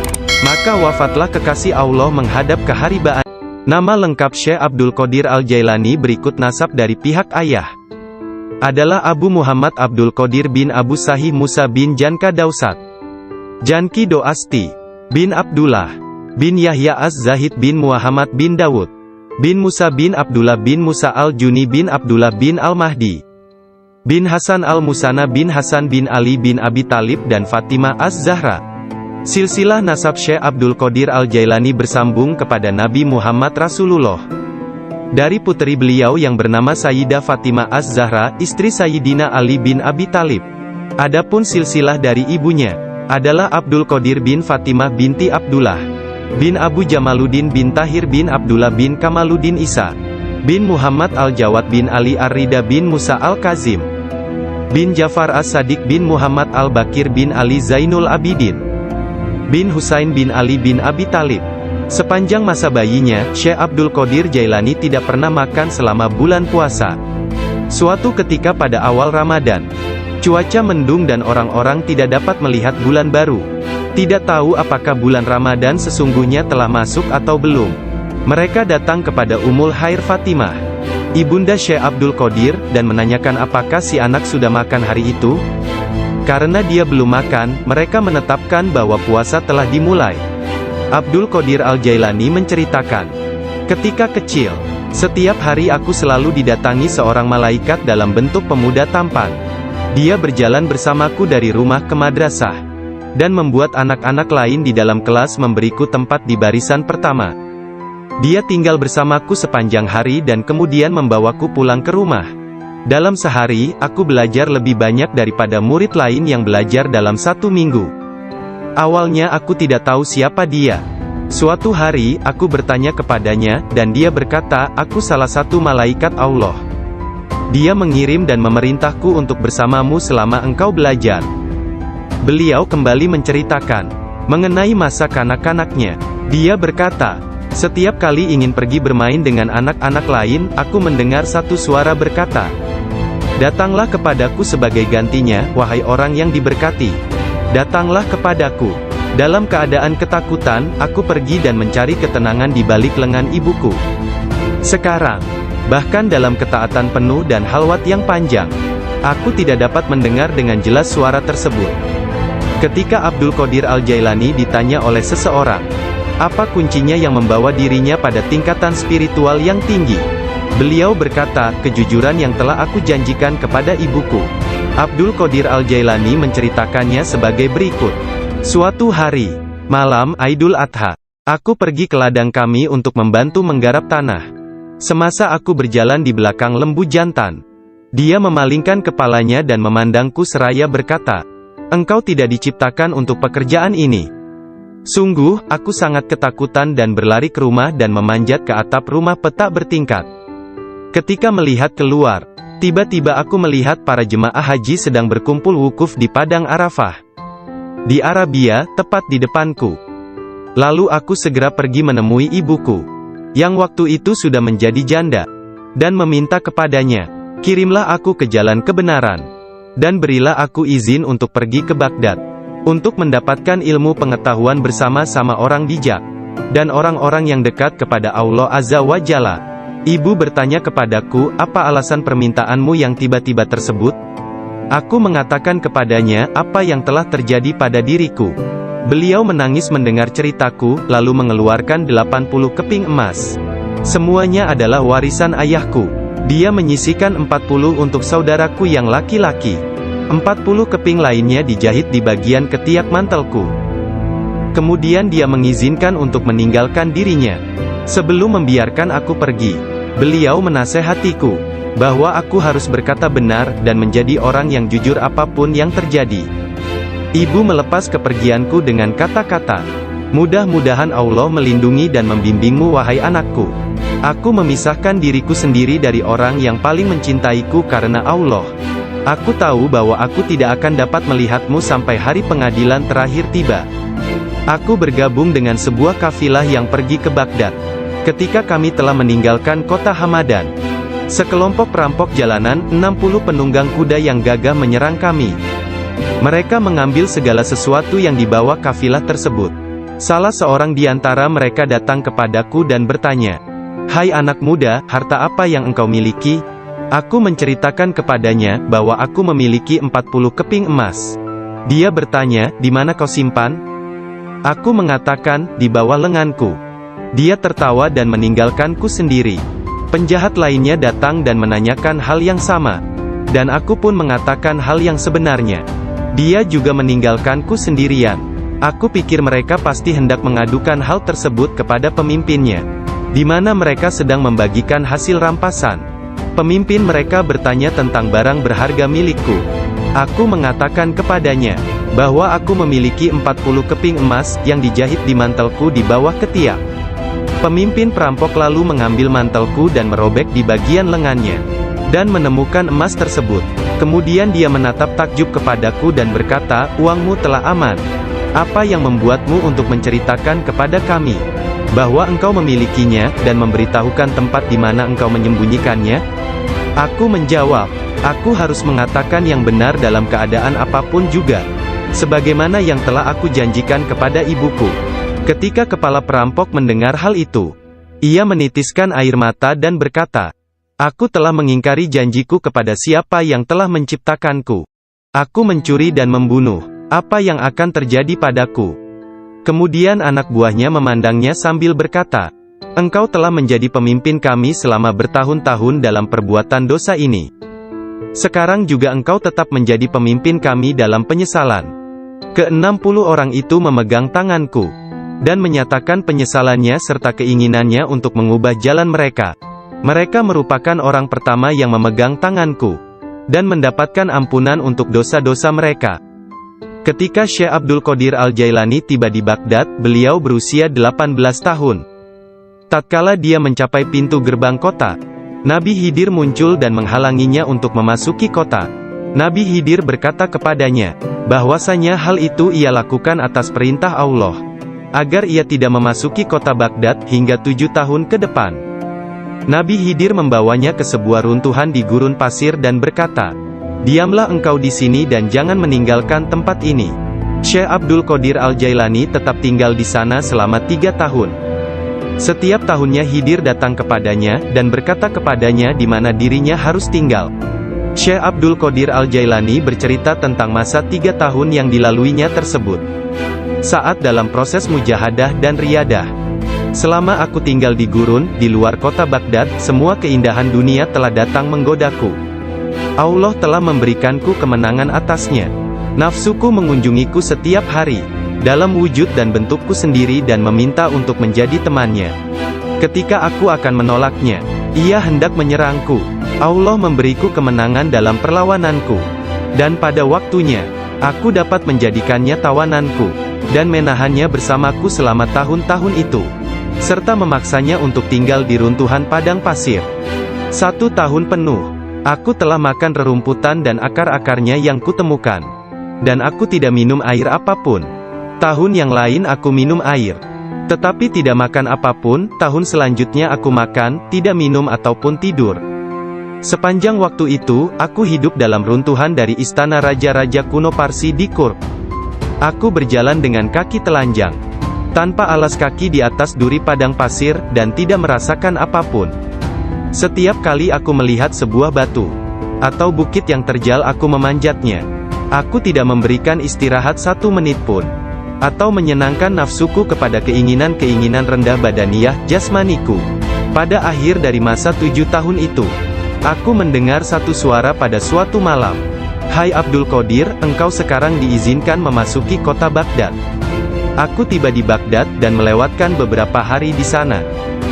Maka wafatlah kekasih Allah menghadap keharibaan. Nama lengkap Syekh Abdul Qadir Al-Jailani berikut nasab dari pihak ayah. Adalah Abu Muhammad Abdul Qadir bin Abu Sahih Musa bin Janka Dausat, Janki Doasti, bin Abdullah, bin Yahya Az-Zahid bin Muhammad bin Dawud, bin Musa bin Abdullah bin Musa Al-Juni bin Abdullah bin Al-Mahdi, bin Hasan Al-Musana bin Hasan bin Ali bin Abi Talib dan Fatimah Az-Zahra. Silsilah nasab Syekh Abdul Qadir Al-Jailani bersambung kepada Nabi Muhammad Rasulullah. Dari putri beliau yang bernama Sayyidah Fatimah Az-Zahra, istri Sayyidina Ali bin Abi Talib. Adapun silsilah dari ibunya, adalah Abdul Qadir bin Fatimah binti Abdullah, bin Abu Jamaluddin bin Tahir bin Abdullah bin Kamaluddin Isa, bin Muhammad Al-Jawad bin Ali Ar-Rida bin Musa Al-Kazim, bin Jafar As-Sadiq bin Muhammad Al-Bakir bin Ali Zainul Abidin, bin Husain bin Ali bin Abi Talib. Sepanjang masa bayinya, Syekh Abdul Qadir Jailani tidak pernah makan selama bulan puasa. Suatu ketika pada awal Ramadan, cuaca mendung dan orang-orang tidak dapat melihat bulan baru. Tidak tahu apakah bulan Ramadan sesungguhnya telah masuk atau belum. Mereka datang kepada Ummul Khair Fatimah, ibunda Syekh Abdul Qadir, dan menanyakan apakah si anak sudah makan hari itu. Karena dia belum makan, mereka menetapkan bahwa puasa telah dimulai. Abdul Qadir Al-Jailani menceritakan, ketika kecil, setiap hari aku selalu didatangi seorang malaikat dalam bentuk pemuda tampan. Dia berjalan bersamaku dari rumah ke madrasah, dan membuat anak-anak lain di dalam kelas memberiku tempat di barisan pertama. Dia tinggal bersamaku sepanjang hari dan kemudian membawaku pulang ke rumah. Dalam sehari, aku belajar lebih banyak daripada murid lain yang belajar dalam 1 minggu. Awalnya aku tidak tahu siapa dia. Suatu hari, aku bertanya kepadanya, dan dia berkata, aku salah satu malaikat Allah. Dia mengirim dan memerintahku untuk bersamamu selama engkau belajar. Beliau kembali menceritakan mengenai masa kanak-kanaknya. Dia berkata, setiap kali ingin pergi bermain dengan anak-anak lain, aku mendengar satu suara berkata, datanglah kepadaku sebagai gantinya, wahai orang yang diberkati. Datanglah kepadaku. Dalam keadaan ketakutan, aku pergi dan mencari ketenangan di balik lengan ibuku. Sekarang, bahkan dalam ketaatan penuh dan halwat yang panjang, aku tidak dapat mendengar dengan jelas suara tersebut. Ketika Abdul Qadir Al-Jailani ditanya oleh seseorang, apa kuncinya yang membawa dirinya pada tingkatan spiritual yang tinggi? Beliau berkata, kejujuran yang telah aku janjikan kepada ibuku. Abdul Qadir Al-Jailani menceritakannya sebagai berikut. Suatu hari, malam Idul Adha, aku pergi ke ladang kami untuk membantu menggarap tanah. Semasa aku berjalan di belakang lembu jantan, dia memalingkan kepalanya dan memandangku seraya berkata, engkau tidak diciptakan untuk pekerjaan ini. Sungguh, aku sangat ketakutan dan berlari ke rumah dan memanjat ke atap rumah petak bertingkat. Ketika melihat keluar, tiba-tiba aku melihat para jemaah haji sedang berkumpul wukuf di Padang Arafah. Di Arabia, tepat di depanku. Lalu aku segera pergi menemui ibuku, yang waktu itu sudah menjadi janda, dan meminta kepadanya, kirimlah aku ke jalan kebenaran, dan berilah aku izin untuk pergi ke Baghdad, untuk mendapatkan ilmu pengetahuan bersama-sama orang bijak, dan orang-orang yang dekat kepada Allah Azza wa Jalla. Ibu bertanya kepadaku, apa alasan permintaanmu yang tiba-tiba tersebut? Aku mengatakan kepadanya, apa yang telah terjadi pada diriku. Beliau menangis mendengar ceritaku, lalu mengeluarkan 80 keping emas. Semuanya adalah warisan ayahku. Dia menyisihkan 40 untuk saudaraku yang laki-laki. 40 keping lainnya dijahit di bagian ketiak mantelku. Kemudian dia mengizinkan untuk meninggalkan dirinya. Sebelum membiarkan aku pergi, beliau menasehatiku, bahwa aku harus berkata benar, dan menjadi orang yang jujur apapun yang terjadi. Ibu melepas kepergianku dengan kata-kata, mudah-mudahan Allah melindungi dan membimbingmu wahai anakku. Aku memisahkan diriku sendiri dari orang yang paling mencintaiku karena Allah. Aku tahu bahwa aku tidak akan dapat melihatmu sampai hari pengadilan terakhir tiba. Aku bergabung dengan sebuah kafilah yang pergi ke Baghdad. Ketika kami telah meninggalkan kota Hamadan, sekelompok perampok jalanan, 60 penunggang kuda yang gagah menyerang kami. Mereka mengambil segala sesuatu yang dibawa kafilah tersebut. Salah seorang di antara mereka datang kepadaku dan bertanya, "Hai anak muda, harta apa yang engkau miliki?" Aku menceritakan kepadanya bahwa aku memiliki 40 keping emas. Dia bertanya, "Di mana kau simpan?" Aku mengatakan, "Di bawah lenganku." Dia tertawa dan meninggalkanku sendiri. Penjahat lainnya datang dan menanyakan hal yang sama. Dan aku pun mengatakan hal yang sebenarnya. Dia juga meninggalkanku sendirian. Aku pikir mereka pasti hendak mengadukan hal tersebut kepada pemimpinnya, di mana mereka sedang membagikan hasil rampasan. Pemimpin mereka bertanya tentang barang berharga milikku. Aku mengatakan kepadanya, bahwa aku memiliki 40 keping emas, yang dijahit di mantelku di bawah ketiak. Pemimpin perampok lalu mengambil mantelku dan merobek di bagian lengannya, dan menemukan emas tersebut. Kemudian dia menatap takjub kepadaku dan berkata, "Uangmu telah aman. Apa yang membuatmu untuk menceritakan kepada kami bahwa engkau memilikinya, dan memberitahukan tempat di mana engkau menyembunyikannya?" Aku menjawab, "Aku harus mengatakan yang benar dalam keadaan apapun juga, sebagaimana yang telah aku janjikan kepada ibuku." Ketika kepala perampok mendengar hal itu, ia menitiskan air mata dan berkata, "Aku telah mengingkari janjiku kepada siapa yang telah menciptakanku. Aku mencuri dan membunuh. Apa yang akan terjadi padaku?" Kemudian anak buahnya memandangnya sambil berkata, "Engkau telah menjadi pemimpin kami selama bertahun-tahun dalam perbuatan dosa ini. Sekarang juga engkau tetap menjadi pemimpin kami dalam penyesalan." Ke-60 orang itu memegang tanganku, dan menyatakan penyesalannya serta keinginannya untuk mengubah jalan mereka. Mereka merupakan orang pertama yang memegang tanganku, dan mendapatkan ampunan untuk dosa-dosa mereka. Ketika Syekh Abdul Qadir Al-Jailani tiba di Baghdad, beliau berusia 18 tahun. Tatkala dia mencapai pintu gerbang kota, Nabi Khidir muncul dan menghalanginya untuk memasuki kota. Nabi Khidir berkata kepadanya, bahwasanya hal itu ia lakukan atas perintah Allah, agar ia tidak memasuki kota Baghdad hingga 7 tahun ke depan. Nabi Khidir membawanya ke sebuah runtuhan di gurun pasir dan berkata, "Diamlah engkau di sini dan jangan meninggalkan tempat ini." Syekh Abdul Qadir Al-Jailani tetap tinggal di sana selama 3 tahun. Setiap tahunnya Khidir datang kepadanya, dan berkata kepadanya di mana dirinya harus tinggal. Syekh Abdul Qadir Al-Jailani bercerita tentang masa 3 tahun yang dilaluinya tersebut. Saat dalam proses mujahadah dan riyadah. "Selama aku tinggal di gurun, di luar kota Baghdad, semua keindahan dunia telah datang menggodaku. Allah telah memberikanku kemenangan atasnya. Nafsuku mengunjungiku setiap hari, dalam wujud dan bentukku sendiri dan meminta untuk menjadi temannya. Ketika aku akan menolaknya, ia hendak menyerangku. Allah memberiku kemenangan dalam perlawananku. Dan pada waktunya, aku dapat menjadikannya tawananku, dan menahannya bersamaku selama tahun-tahun itu, serta memaksanya untuk tinggal di runtuhan padang pasir. 1 tahun penuh, aku telah makan rerumputan dan akar-akarnya yang kutemukan. Dan aku tidak minum air apapun. Tahun yang lain aku minum air, tetapi tidak makan apapun. Tahun selanjutnya aku makan, tidak minum ataupun tidur. Sepanjang waktu itu, aku hidup dalam runtuhan dari istana raja-raja kuno Parsi di Kurd. Aku berjalan dengan kaki telanjang, tanpa alas kaki di atas duri padang pasir, dan tidak merasakan apapun. Setiap kali aku melihat sebuah batu atau bukit yang terjal, aku memanjatnya. Aku tidak memberikan istirahat 1 menit pun, atau menyenangkan nafsuku kepada keinginan-keinginan rendah badaniyah jasmaniku. Pada akhir dari masa 7 tahun itu, aku mendengar satu suara pada suatu malam, "Hai Abdul Qadir, engkau sekarang diizinkan memasuki kota Baghdad." Aku tiba di Baghdad dan melewatkan beberapa hari di sana.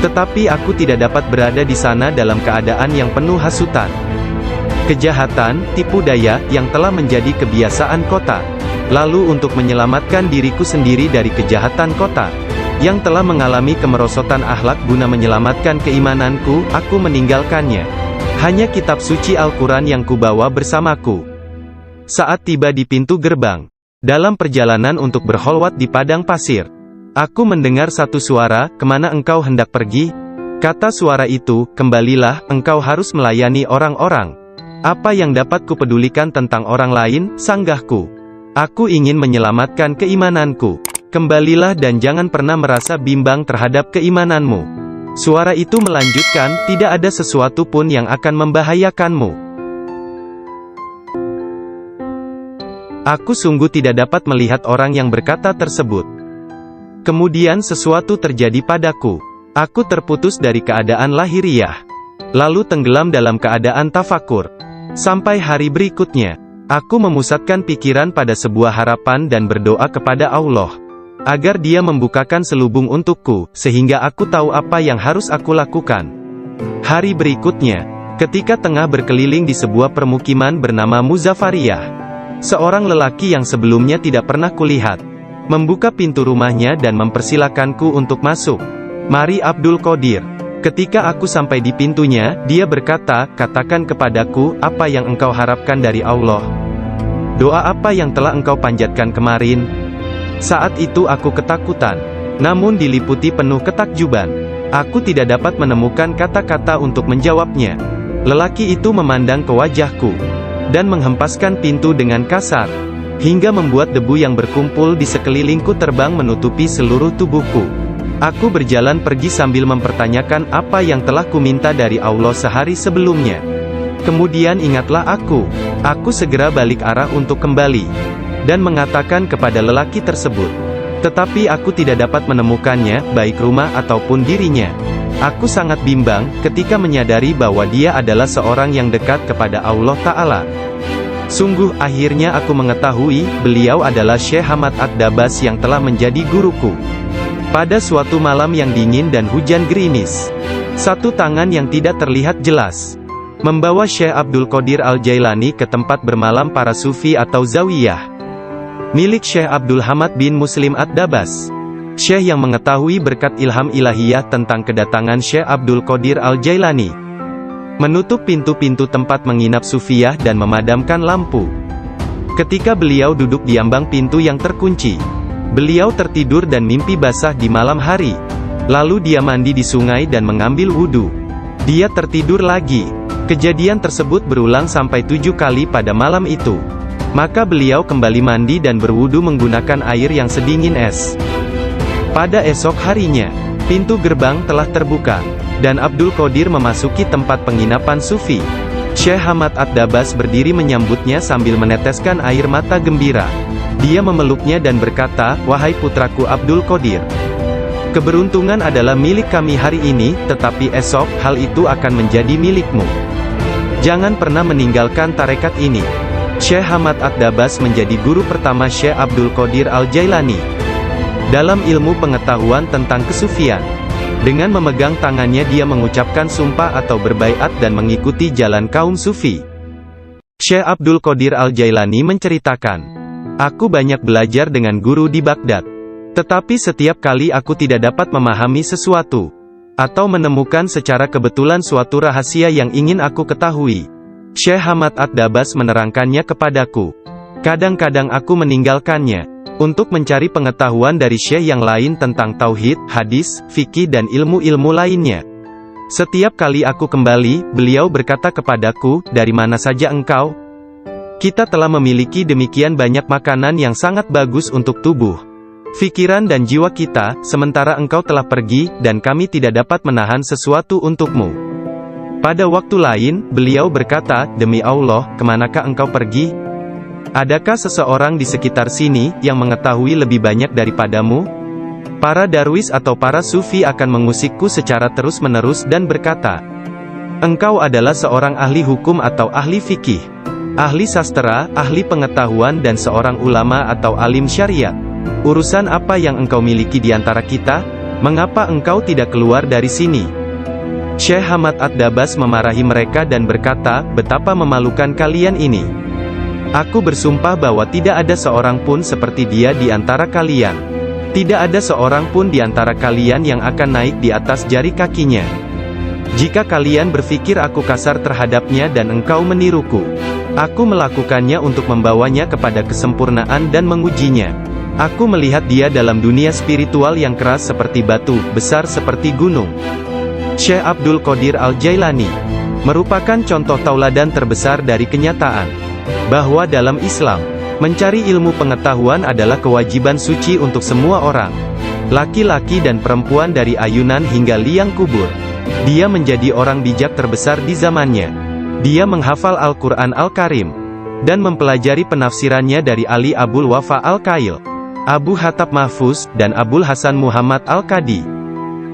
Tetapi aku tidak dapat berada di sana dalam keadaan yang penuh hasutan, kejahatan, tipu daya, yang telah menjadi kebiasaan kota. Lalu untuk menyelamatkan diriku sendiri dari kejahatan kota, yang telah mengalami kemerosotan akhlak guna menyelamatkan keimananku, aku meninggalkannya. Hanya kitab suci Al-Quran yang kubawa bersamaku. Saat tiba di pintu gerbang, dalam perjalanan untuk berkholwat di padang pasir, aku mendengar satu suara, "Kemana engkau hendak pergi?" Kata suara itu, "Kembalilah, engkau harus melayani orang-orang." "Apa yang dapat kupedulikan tentang orang lain?" sanggahku. "Aku ingin menyelamatkan keimananku." Kembalilah dan jangan pernah merasa bimbang terhadap keimananmu. Suara itu melanjutkan, tidak ada sesuatu pun yang akan membahayakanmu. Aku sungguh tidak dapat melihat orang yang berkata tersebut. Kemudian sesuatu terjadi padaku. Aku terputus dari keadaan lahiriah. Lalu tenggelam dalam keadaan tafakur. Sampai hari berikutnya, aku memusatkan pikiran pada sebuah harapan dan berdoa kepada Allah, agar Dia membukakan selubung untukku, sehingga aku tahu apa yang harus aku lakukan. Hari berikutnya, ketika tengah berkeliling di sebuah permukiman bernama Muzafariyah, seorang lelaki yang sebelumnya tidak pernah kulihat, membuka pintu rumahnya dan mempersilakanku untuk masuk. Mari Abdul Qadir. Ketika aku sampai di pintunya, dia berkata, katakan kepadaku, apa yang engkau harapkan dari Allah? Doa apa yang telah engkau panjatkan kemarin? Saat itu aku ketakutan, namun diliputi penuh ketakjuban. Aku tidak dapat menemukan kata-kata untuk menjawabnya. Lelaki itu memandang ke wajahku, dan menghempaskan pintu dengan kasar, hingga membuat debu yang berkumpul di sekelilingku terbang menutupi seluruh tubuhku. Aku berjalan pergi sambil mempertanyakan apa yang telah kuminta dari Allah sehari sebelumnya. Kemudian ingatlah aku segera balik arah untuk kembali, dan mengatakan kepada lelaki tersebut. Tetapi aku tidak dapat menemukannya, baik rumah ataupun dirinya. Aku sangat bimbang, ketika menyadari bahwa dia adalah seorang yang dekat kepada Allah Ta'ala. Sungguh, akhirnya aku mengetahui, beliau adalah Syekh Hamad Ad-Dabas yang telah menjadi guruku. Pada suatu malam yang dingin dan hujan gerimis, satu tangan yang tidak terlihat jelas membawa Syekh Abdul Qadir Al-Jailani ke tempat bermalam para sufi atau zawiyah milik Syekh Abdul Hamad bin Muslim Ad-Dabas. Syekh yang mengetahui berkat ilham ilahiyah tentang kedatangan Syekh Abdul Qadir Al-Jailani menutup pintu-pintu tempat menginap sufiyah dan memadamkan lampu. Ketika beliau duduk di ambang pintu yang terkunci, beliau tertidur dan mimpi basah di malam hari. Lalu dia mandi di sungai dan mengambil wudhu. Dia tertidur lagi. Kejadian tersebut berulang sampai 7 kali pada malam itu. Maka beliau kembali mandi dan berwudhu menggunakan air yang sedingin es. Pada esok harinya, pintu gerbang telah terbuka, dan Abdul Qadir memasuki tempat penginapan sufi. Syekh Hamad Ad-Dabas berdiri menyambutnya sambil meneteskan air mata gembira. Dia memeluknya dan berkata, wahai putraku Abdul Qadir, keberuntungan adalah milik kami hari ini, tetapi esok, hal itu akan menjadi milikmu. Jangan pernah meninggalkan tarekat ini. Syekh Hamad Ad-Dabas menjadi guru pertama Syekh Abdul Qadir Al-Jailani dalam ilmu pengetahuan tentang kesufian. Dengan memegang tangannya dia mengucapkan sumpah atau berbaiat dan mengikuti jalan kaum sufi. Syekh Abdul Qadir Al-Jailani menceritakan, aku banyak belajar dengan guru di Baghdad. Tetapi setiap kali aku tidak dapat memahami sesuatu, atau menemukan secara kebetulan suatu rahasia yang ingin aku ketahui, Syekh Hamad Ad-Dabas menerangkannya kepadaku. Kadang-kadang aku meninggalkannya, untuk mencari pengetahuan dari syekh yang lain tentang tauhid, hadis, fikih dan ilmu-ilmu lainnya. Setiap kali aku kembali, beliau berkata kepadaku, dari mana saja engkau? Kita telah memiliki demikian banyak makanan yang sangat bagus untuk tubuh, pikiran dan jiwa kita, sementara engkau telah pergi, dan kami tidak dapat menahan sesuatu untukmu. Pada waktu lain, beliau berkata, demi Allah, kemanakah engkau pergi? Adakah seseorang di sekitar sini, yang mengetahui lebih banyak daripadamu? Para darwis atau para sufi akan mengusikku secara terus-menerus dan berkata, engkau adalah seorang ahli hukum atau ahli fikih, ahli sastra, ahli pengetahuan dan seorang ulama atau alim syariat. Urusan apa yang engkau miliki di antara kita? Mengapa engkau tidak keluar dari sini? Syekh Hamad Ad-Dabas memarahi mereka dan berkata, betapa memalukan kalian ini. Aku bersumpah bahwa tidak ada seorang pun seperti dia di antara kalian. Tidak ada seorang pun di antara kalian yang akan naik di atas jari kakinya. Jika kalian berpikir aku kasar terhadapnya dan engkau meniruku, aku melakukannya untuk membawanya kepada kesempurnaan dan mengujinya. Aku melihat dia dalam dunia spiritual yang keras seperti batu, besar seperti gunung. Syekh Abdul Qadir Al-Jailani merupakan contoh tauladan terbesar dari kenyataan bahwa dalam Islam, Mencari ilmu pengetahuan adalah kewajiban suci untuk semua orang. Laki-laki dan perempuan dari ayunan hingga liang kubur. Dia menjadi orang bijak terbesar di zamannya. Dia menghafal Al-Quran Al-Karim dan mempelajari penafsirannya dari Ali Abul Wafa Al-Kail, Abu Hatab Mahfuz, dan Abul Hasan Muhammad Al-Qadi.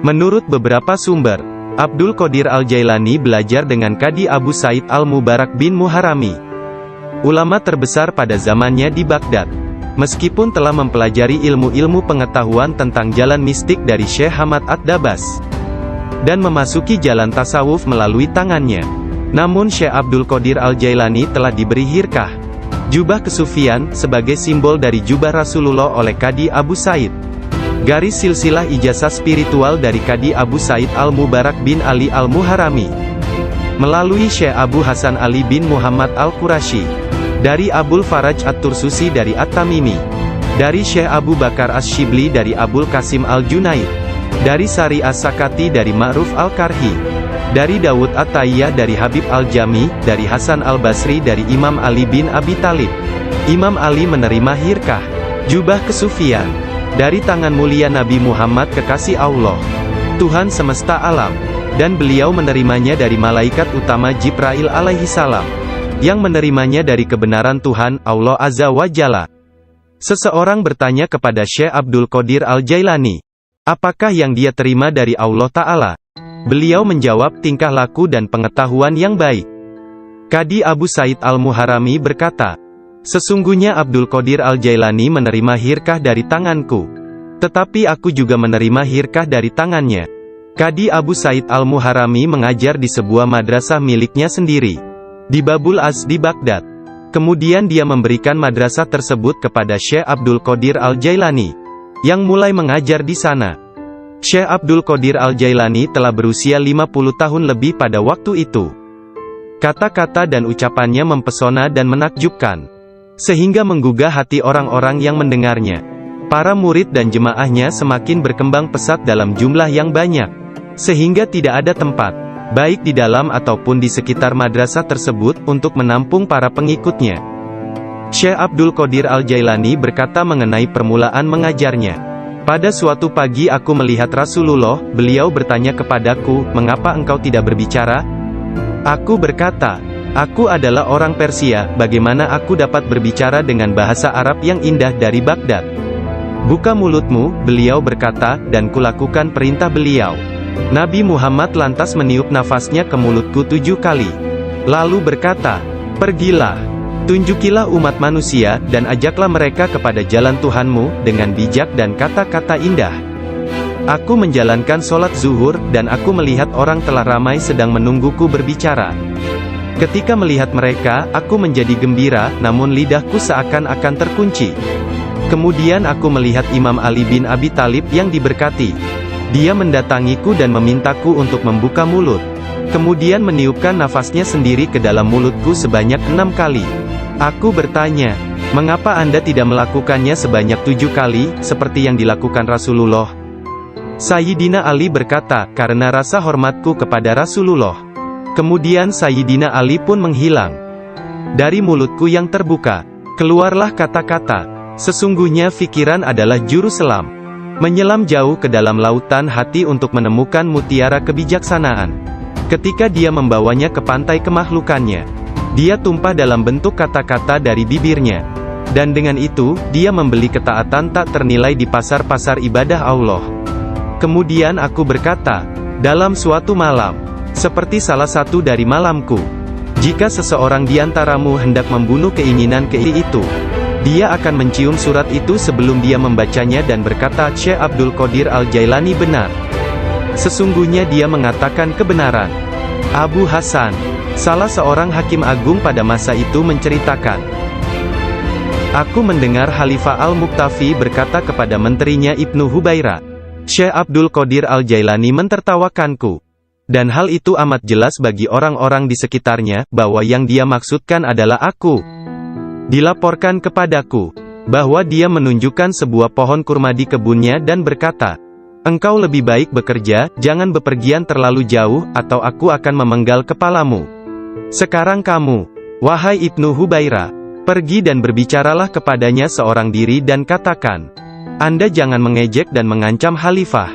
Menurut beberapa sumber, Abdul Qadir Al-Jailani belajar dengan Qadi Abu Said Al-Mubarak bin Muharrami, ulama terbesar pada zamannya di Baghdad. Meskipun telah mempelajari ilmu-ilmu pengetahuan tentang jalan mistik dari Syekh Hamad Ad-Dabas, dan memasuki jalan tasawuf melalui tangannya, namun Syekh Abdul Qadir Al-Jailani telah diberi hirkah, jubah kesufian, sebagai simbol dari jubah Rasulullah oleh Qadi Abu Said. Garis silsilah ijazah spiritual dari Qadi Abu Said Al-Mubarak bin Ali Al-Muharrami, melalui Syekh Abu Hasan Ali bin Muhammad Al-Qurashi, dari Abul Faraj At-Tursusi dari At-Tamimi, dari Syekh Abu Bakar Asy-Syibli dari Abul Qasim Al-Junaid, dari Sari As-Sakati dari Ma'ruf Al-Karhi, dari Dawud At-Tayyah dari Habib Al-Jami, dari Hasan Al-Basri dari Imam Ali bin Abi Thalib. Imam Ali menerima hirkah, jubah kesufian, dari tangan mulia Nabi Muhammad kekasih Allah, Tuhan semesta alam, dan beliau menerimanya dari malaikat utama Jibril alaihi salam, yang menerimanya dari kebenaran Tuhan, Allah Azza wa Jalla. Seseorang bertanya kepada Syekh Abdul Qadir Al-Jailani, apakah yang dia terima dari Allah Ta'ala? Beliau menjawab, tingkah laku dan pengetahuan yang baik. Qadi Abu Said Al-Muharrami berkata, sesungguhnya Abdul Qadir Al-Jailani menerima hirkah dari tanganku, tetapi aku juga menerima hirkah dari tangannya. Qadi Abu Said Al-Muharrami mengajar di sebuah madrasah miliknya sendiri, di Babul Az di Baghdad. Kemudian dia memberikan madrasah tersebut kepada Syekh Abdul Qadir Al-Jailani, yang mulai mengajar di sana. Syekh Abdul Qadir Al-Jailani telah berusia 50 tahun lebih pada waktu itu. Kata-kata dan ucapannya mempesona dan menakjubkan, sehingga menggugah hati orang-orang yang mendengarnya. Para murid dan jemaahnya semakin berkembang pesat dalam jumlah yang banyak, sehingga tidak ada tempat, baik di dalam ataupun di sekitar madrasah tersebut, untuk menampung para pengikutnya. Syekh Abdul Qadir Al-Jailani berkata mengenai permulaan mengajarnya, pada suatu pagi aku melihat Rasulullah, beliau bertanya kepadaku, mengapa engkau tidak berbicara? Aku berkata, aku adalah orang Persia, bagaimana aku dapat berbicara dengan bahasa Arab yang indah dari Baghdad? Buka mulutmu, beliau berkata, dan kulakukan perintah beliau. Nabi Muhammad lantas meniup nafasnya ke mulutku 7 kali. Lalu berkata, pergilah, tunjukilah umat manusia, dan ajaklah mereka kepada jalan Tuhanmu, dengan bijak dan kata-kata indah. Aku menjalankan sholat zuhur, dan aku melihat orang telah ramai sedang menungguku berbicara. Ketika melihat mereka, aku menjadi gembira, namun lidahku seakan-akan terkunci. Kemudian aku melihat Imam Ali bin Abi Thalib yang diberkati. Dia mendatangiku dan memintaku untuk membuka mulut. Kemudian meniupkan nafasnya sendiri ke dalam mulutku sebanyak 6 kali. Aku bertanya, mengapa Anda tidak melakukannya sebanyak 7 kali, seperti yang dilakukan Rasulullah? Sayyidina Ali berkata, karena rasa hormatku kepada Rasulullah. Kemudian Sayyidina Ali pun menghilang. Dari mulutku yang terbuka, keluarlah kata-kata, sesungguhnya fikiran adalah juru selam. Menyelam jauh ke dalam lautan hati untuk menemukan mutiara kebijaksanaan. Ketika dia membawanya ke pantai kemakhlukannya, dia tumpah dalam bentuk kata-kata dari bibirnya. Dan dengan itu, dia membeli ketaatan tak ternilai di pasar-pasar ibadah Allah. Kemudian aku berkata, dalam suatu malam, seperti salah satu dari malamku, jika seseorang di antaramu hendak membunuh keinginan itu, dia akan mencium surat itu sebelum dia membacanya dan berkata, Syekh Abdul Qadir Al-Jailani benar. Sesungguhnya dia mengatakan kebenaran. Abu Hasan, salah seorang hakim agung pada masa itu menceritakan, aku mendengar Khalifah Al-Muqtafi berkata kepada menterinya Ibnu Hubaira, Syekh Abdul Qadir Al-Jailani mentertawakanku. Dan hal itu amat jelas bagi orang-orang di sekitarnya, bahwa yang dia maksudkan adalah aku. Dilaporkan kepadaku, bahwa dia menunjukkan sebuah pohon kurma di kebunnya dan berkata, engkau lebih baik bekerja, jangan bepergian terlalu jauh, atau aku akan memenggal kepalamu. Sekarang kamu, wahai Ibnu Hubaira, Pergi dan berbicaralah kepadanya seorang diri dan katakan, Anda jangan mengejek dan mengancam khalifah.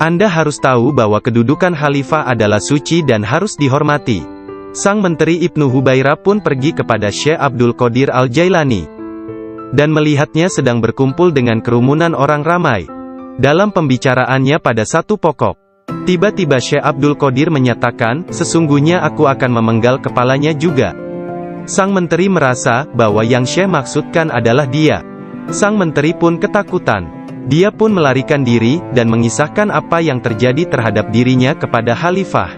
Anda harus tahu bahwa kedudukan khalifah adalah suci dan harus dihormati. Sang Menteri Ibnu Hubairah pun pergi kepada Syekh Abdul Qadir Al-Jailani, dan melihatnya sedang berkumpul dengan kerumunan orang ramai. Dalam pembicaraannya pada satu pokok, tiba-tiba Syekh Abdul Qadir menyatakan, sesungguhnya aku akan memenggal kepalanya juga. Sang Menteri merasa bahwa yang Syekh maksudkan adalah dia. Sang Menteri pun ketakutan. Dia pun melarikan diri, dan mengisahkan apa yang terjadi terhadap dirinya kepada khalifah.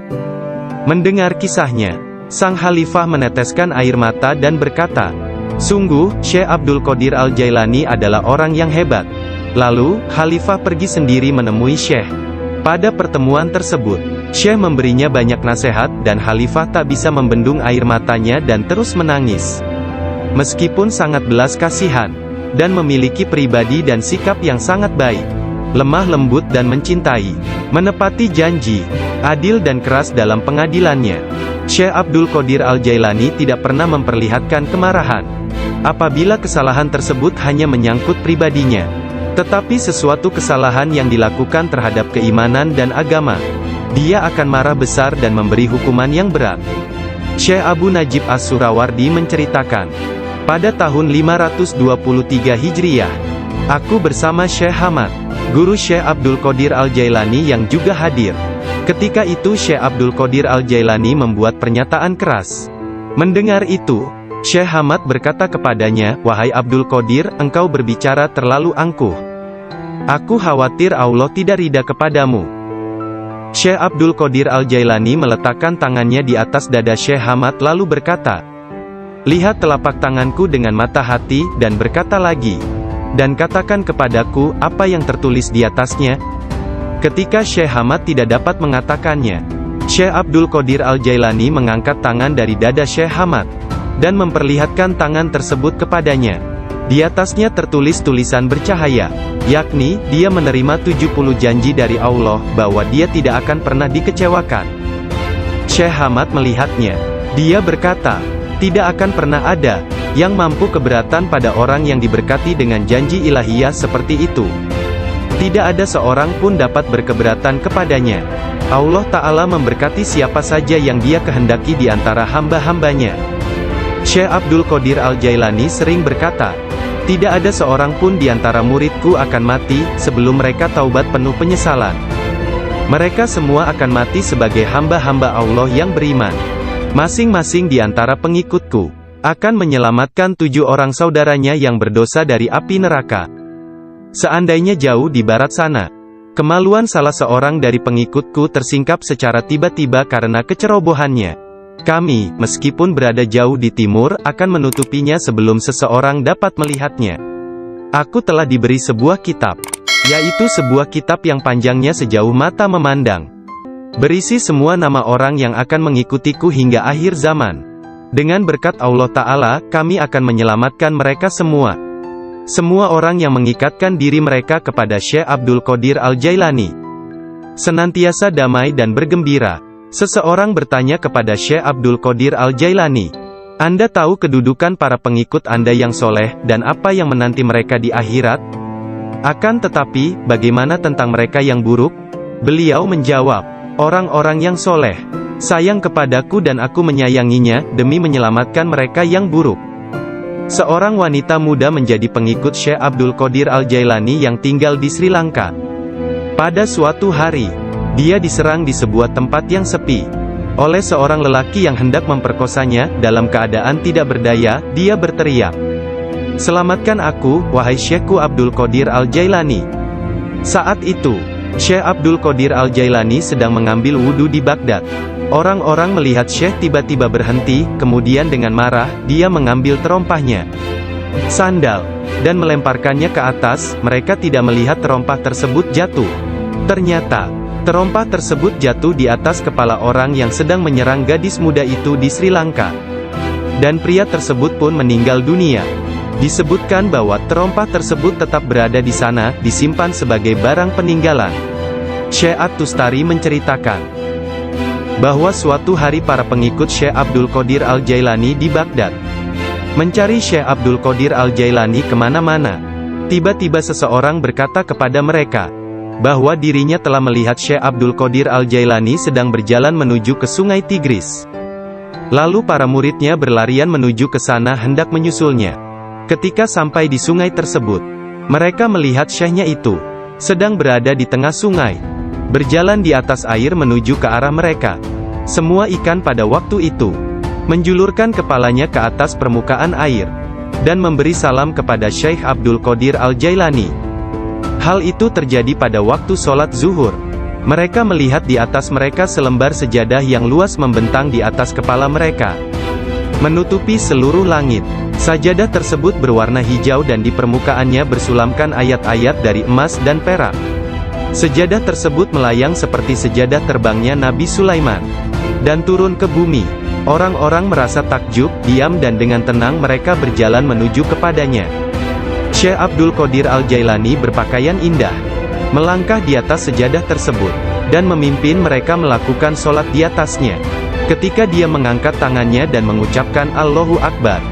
Mendengar kisahnya, sang khalifah meneteskan air mata dan berkata, sungguh, Syekh Abdul Qadir Al-Jailani adalah orang yang hebat. Lalu, khalifah pergi sendiri menemui Syekh. Pada pertemuan tersebut, Syekh memberinya banyak nasihat, dan khalifah tak bisa membendung air matanya dan terus menangis. Meskipun sangat belas kasihan, dan memiliki pribadi dan sikap yang sangat baik, lemah lembut dan mencintai, menepati janji, adil dan keras dalam pengadilannya, Syekh Abdul Qadir Al-Jailani tidak pernah memperlihatkan kemarahan. Apabila kesalahan tersebut hanya menyangkut pribadinya, tetapi sesuatu kesalahan yang dilakukan terhadap keimanan dan agama, dia akan marah besar dan memberi hukuman yang berat. Syekh Abu Najib As-Surawardi menceritakan, pada tahun 523 Hijriah, aku bersama Syekh Hamad, guru Syekh Abdul Qadir Al-Jailani yang juga hadir. Ketika itu Syekh Abdul Qadir Al-Jailani membuat pernyataan keras. Mendengar itu, Syekh Hamad berkata kepadanya, wahai Abdul Qadir, engkau berbicara terlalu angkuh. Aku khawatir Allah tidak ridha kepadamu. Syekh Abdul Qadir Al-Jailani meletakkan tangannya di atas dada Syekh Hamad lalu berkata, lihat telapak tanganku dengan mata hati, dan berkata lagi, dan katakan kepadaku, apa yang tertulis di atasnya. Ketika Syekh Hamad tidak dapat mengatakannya, Syekh Abdul Qadir Al-Jailani mengangkat tangan dari dada Syekh Hamad, dan memperlihatkan tangan tersebut kepadanya. Di atasnya tertulis tulisan bercahaya, yakni, dia menerima 70 janji dari Allah, bahwa dia tidak akan pernah dikecewakan. Syekh Hamad melihatnya. Dia berkata, tidak akan pernah ada yang mampu keberatan pada orang yang diberkati dengan janji ilahiyah seperti itu. Tidak ada seorang pun dapat berkeberatan kepadanya. Allah Ta'ala memberkati siapa saja yang dia kehendaki di antara hamba-hambanya. Syekh Abdul Qadir Al-Jailani sering berkata, tidak ada seorang pun di antara muridku akan mati, sebelum mereka taubat penuh penyesalan. Mereka semua akan mati sebagai hamba-hamba Allah yang beriman. Masing-masing di antara pengikutku akan menyelamatkan 7 orang saudaranya yang berdosa dari api neraka. Seandainya jauh di barat sana, kemaluan salah seorang dari pengikutku tersingkap secara tiba-tiba karena kecerobohannya, kami, meskipun berada jauh di timur, akan menutupinya sebelum seseorang dapat melihatnya. Aku telah diberi sebuah kitab, yaitu sebuah kitab yang panjangnya sejauh mata memandang, berisi semua nama orang yang akan mengikutiku hingga akhir zaman. Dengan berkat Allah Ta'ala, kami akan menyelamatkan mereka semua. Semua orang yang mengikatkan diri mereka kepada Syekh Abdul Qadir Al-Jailani senantiasa damai dan bergembira. Seseorang bertanya kepada Syekh Abdul Qadir Al-Jailani, Anda tahu kedudukan para pengikut Anda yang soleh, dan apa yang menanti mereka di akhirat? Akan tetapi, bagaimana tentang mereka yang buruk? Beliau menjawab, orang-orang yang soleh sayang kepadaku dan aku menyayanginya, demi menyelamatkan mereka yang buruk. Seorang wanita muda menjadi pengikut Syekh Abdul Qadir Al-Jailani yang tinggal di Sri Lanka. Pada suatu hari, dia diserang di sebuah tempat yang sepi oleh seorang lelaki yang hendak memperkosanya. Dalam keadaan tidak berdaya, dia berteriak, selamatkan aku, wahai Syekhku Abdul Qadir Al-Jailani. Saat itu, Syekh Abdul Qadir Al-Jailani sedang mengambil wudhu di Baghdad. Orang-orang melihat Syekh tiba-tiba berhenti, kemudian dengan marah, dia mengambil terompahnya, sandal, dan melemparkannya ke atas. Mereka tidak melihat terompah tersebut jatuh. Ternyata, terompah tersebut jatuh di atas kepala orang yang sedang menyerang gadis muda itu di Sri Lanka. Dan pria tersebut pun meninggal dunia. Disebutkan bahwa terompah tersebut tetap berada di sana, disimpan sebagai barang peninggalan. Syekh At-Tustari menceritakan bahwa suatu hari para pengikut Syekh Abdul Qadir Al-Jailani di Baghdad mencari Syekh Abdul Qadir Al-Jailani kemana-mana. Tiba-tiba seseorang berkata kepada mereka, bahwa dirinya telah melihat Syekh Abdul Qadir Al-Jailani sedang berjalan menuju ke sungai Tigris. Lalu para muridnya berlarian menuju ke sana hendak menyusulnya. Ketika sampai di sungai tersebut, mereka melihat syekhnya itu sedang berada di tengah sungai, berjalan di atas air menuju ke arah mereka. Semua ikan pada waktu itu menjulurkan kepalanya ke atas permukaan air, dan memberi salam kepada Syekh Abdul Qadir Al-Jailani. Hal itu terjadi pada waktu sholat zuhur. Mereka melihat di atas mereka selembar sejadah yang luas membentang di atas kepala mereka, menutupi seluruh langit. Sajadah tersebut berwarna hijau dan di permukaannya bersulamkan ayat-ayat dari emas dan perak. Sejadah tersebut melayang seperti sejadah terbangnya Nabi Sulaiman, dan turun ke bumi. Orang-orang merasa takjub, diam dan dengan tenang mereka berjalan menuju kepadanya. Syekh Abdul Qadir Al-Jailani berpakaian indah, melangkah di atas sejadah tersebut, dan memimpin mereka melakukan sholat di atasnya. Ketika dia mengangkat tangannya dan mengucapkan Allahu Akbar,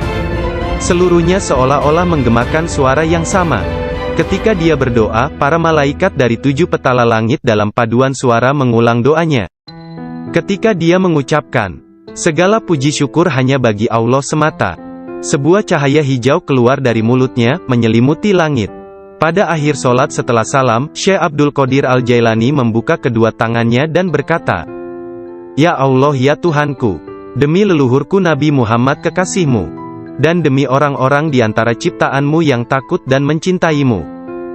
seluruhnya seolah-olah menggemakan suara yang sama. Ketika dia berdoa, para malaikat dari 7 petala langit dalam paduan suara mengulang doanya. Ketika dia mengucapkan, segala puji syukur hanya bagi Allah semata, sebuah cahaya hijau keluar dari mulutnya, menyelimuti langit. Pada akhir sholat setelah salam, Syekh Abdul Qadir Al-Jailani membuka kedua tangannya dan berkata, Ya Allah ya Tuhanku, demi leluhurku Nabi Muhammad kekasihmu, dan demi orang-orang di antara ciptaanmu yang takut dan mencintaimu,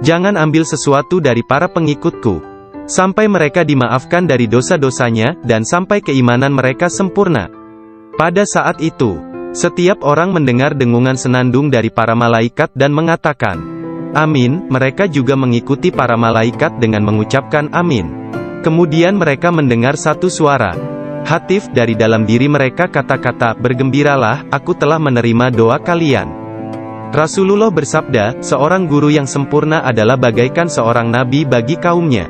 jangan ambil sesuatu dari para pengikutku, sampai mereka dimaafkan dari dosa-dosanya, dan sampai keimanan mereka sempurna. Pada saat itu, setiap orang mendengar dengungan senandung dari para malaikat dan mengatakan, Amin. Mereka juga mengikuti para malaikat dengan mengucapkan Amin. Kemudian mereka mendengar satu suara hatif dari dalam diri mereka, kata-kata, bergembiralah, aku telah menerima doa kalian. Rasulullah bersabda, seorang guru yang sempurna adalah bagaikan seorang nabi bagi kaumnya.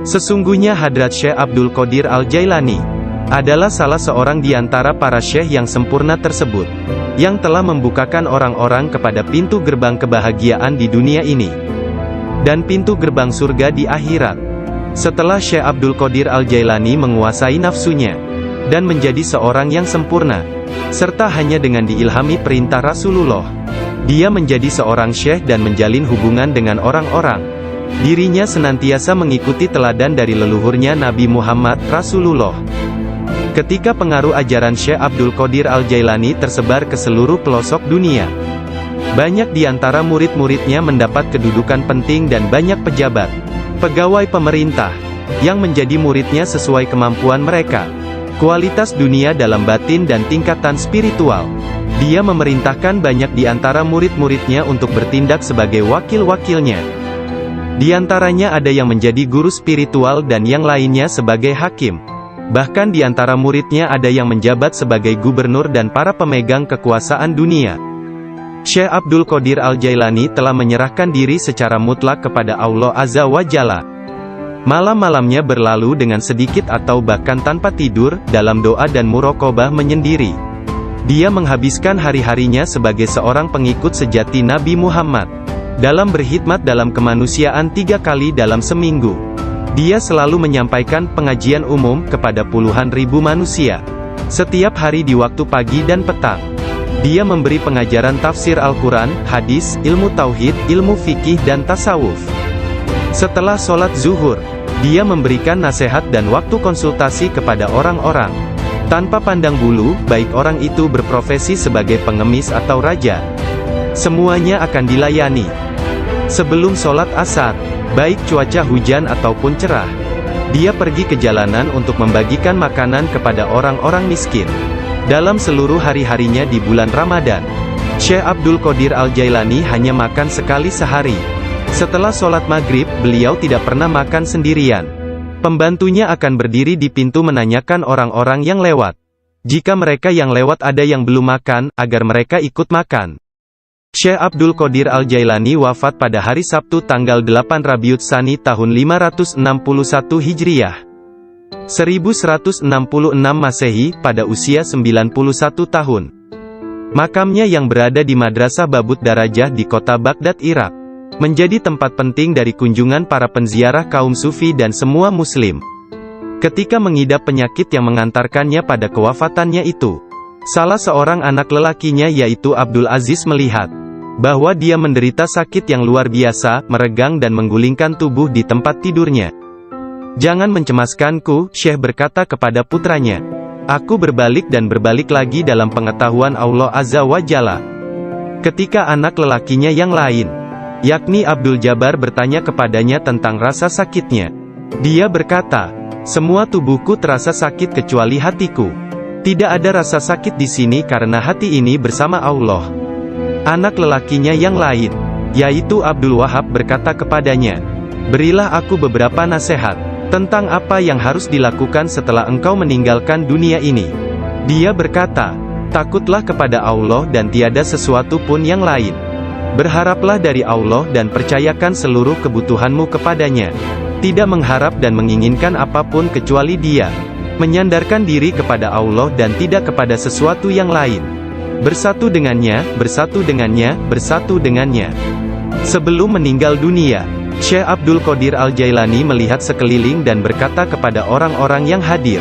Sesungguhnya Hadrat Syekh Abdul Qadir Al-Jailani adalah salah seorang di antara para syekh yang sempurna tersebut, yang telah membukakan orang-orang kepada pintu gerbang kebahagiaan di dunia ini, dan pintu gerbang surga di akhirat. Setelah Syekh Abdul Qadir Al-Jailani menguasai nafsunya, dan menjadi seorang yang sempurna, serta hanya dengan diilhami perintah Rasulullah, dia menjadi seorang syekh dan menjalin hubungan dengan orang-orang. Dirinya senantiasa mengikuti teladan dari leluhurnya Nabi Muhammad, Rasulullah. Ketika pengaruh ajaran Syekh Abdul Qadir Al-Jailani tersebar ke seluruh pelosok dunia, banyak di antara murid-muridnya mendapat kedudukan penting dan banyak pejabat, pegawai pemerintah, yang menjadi muridnya sesuai kemampuan mereka, kualitas dunia dalam batin dan tingkatan spiritual. Dia memerintahkan banyak di antara murid-muridnya untuk bertindak sebagai wakil-wakilnya. Di antaranya ada yang menjadi guru spiritual dan yang lainnya sebagai hakim. Bahkan di antara muridnya ada yang menjabat sebagai gubernur dan para pemegang kekuasaan dunia. Syekh Abdul Qadir Al-Jailani telah menyerahkan diri secara mutlak kepada Allah Azza wa Jalla. Malam-malamnya berlalu dengan sedikit atau bahkan tanpa tidur, dalam doa dan muraqabah menyendiri. Dia menghabiskan hari-harinya sebagai seorang pengikut sejati Nabi Muhammad, dalam berkhidmat dalam kemanusiaan 3 kali dalam seminggu. Dia selalu menyampaikan pengajian umum kepada puluhan ribu manusia, setiap hari di waktu pagi dan petang. Dia memberi pengajaran tafsir Al-Quran, hadis, ilmu tauhid, ilmu fikih dan tasawuf. Setelah sholat zuhur, dia memberikan nasihat dan waktu konsultasi kepada orang-orang, tanpa pandang bulu, baik orang itu berprofesi sebagai pengemis atau raja. Semuanya akan dilayani. Sebelum sholat asar, baik cuaca hujan ataupun cerah, dia pergi ke jalanan untuk membagikan makanan kepada orang-orang miskin. Dalam seluruh hari-harinya di bulan Ramadan, Syekh Abdul Qadir Al-Jailani hanya makan sekali sehari. Setelah sholat maghrib, beliau tidak pernah makan sendirian. Pembantunya akan berdiri di pintu menanyakan orang-orang yang lewat. Jika mereka yang lewat ada yang belum makan, agar mereka ikut makan. Syekh Abdul Qadir Al-Jailani wafat pada hari Sabtu tanggal 8 Rabiul Tsani tahun 561 Hijriah. 1166 Masehi, pada usia 91 tahun. Makamnya yang berada di Madrasah Babut Darajah di kota Baghdad, Irak, menjadi tempat penting dari kunjungan para penziarah kaum sufi dan semua muslim. Ketika mengidap penyakit yang mengantarkannya pada kewafatannya itu, salah seorang anak lelakinya yaitu Abdul Aziz melihat bahwa dia menderita sakit yang luar biasa, meregang dan menggulingkan tubuh di tempat tidurnya. "Jangan mencemaskanku," Syekh berkata kepada putranya. "Aku berbalik dan berbalik lagi dalam pengetahuan Allah Azza wa Jalla." Ketika anak lelakinya yang lain, yakni Abdul Jabbar, bertanya kepadanya tentang rasa sakitnya, dia berkata, "Semua tubuhku terasa sakit kecuali hatiku. Tidak ada rasa sakit di sini karena hati ini bersama Allah." Anak lelakinya yang lain, yaitu Abdul Wahab, berkata kepadanya, "Berilah aku beberapa nasihat tentang apa yang harus dilakukan setelah engkau meninggalkan dunia ini." Dia berkata, "Takutlah kepada Allah dan tiada sesuatu pun yang lain. Berharaplah dari Allah dan percayakan seluruh kebutuhanmu kepadanya. Tidak mengharap dan menginginkan apapun kecuali Dia. Menyandarkan diri kepada Allah dan tidak kepada sesuatu yang lain. Bersatu dengannya, bersatu dengannya, bersatu dengannya." Sebelum meninggal dunia, Syekh Abdul Qadir Al-Jailani melihat sekeliling dan berkata kepada orang-orang yang hadir,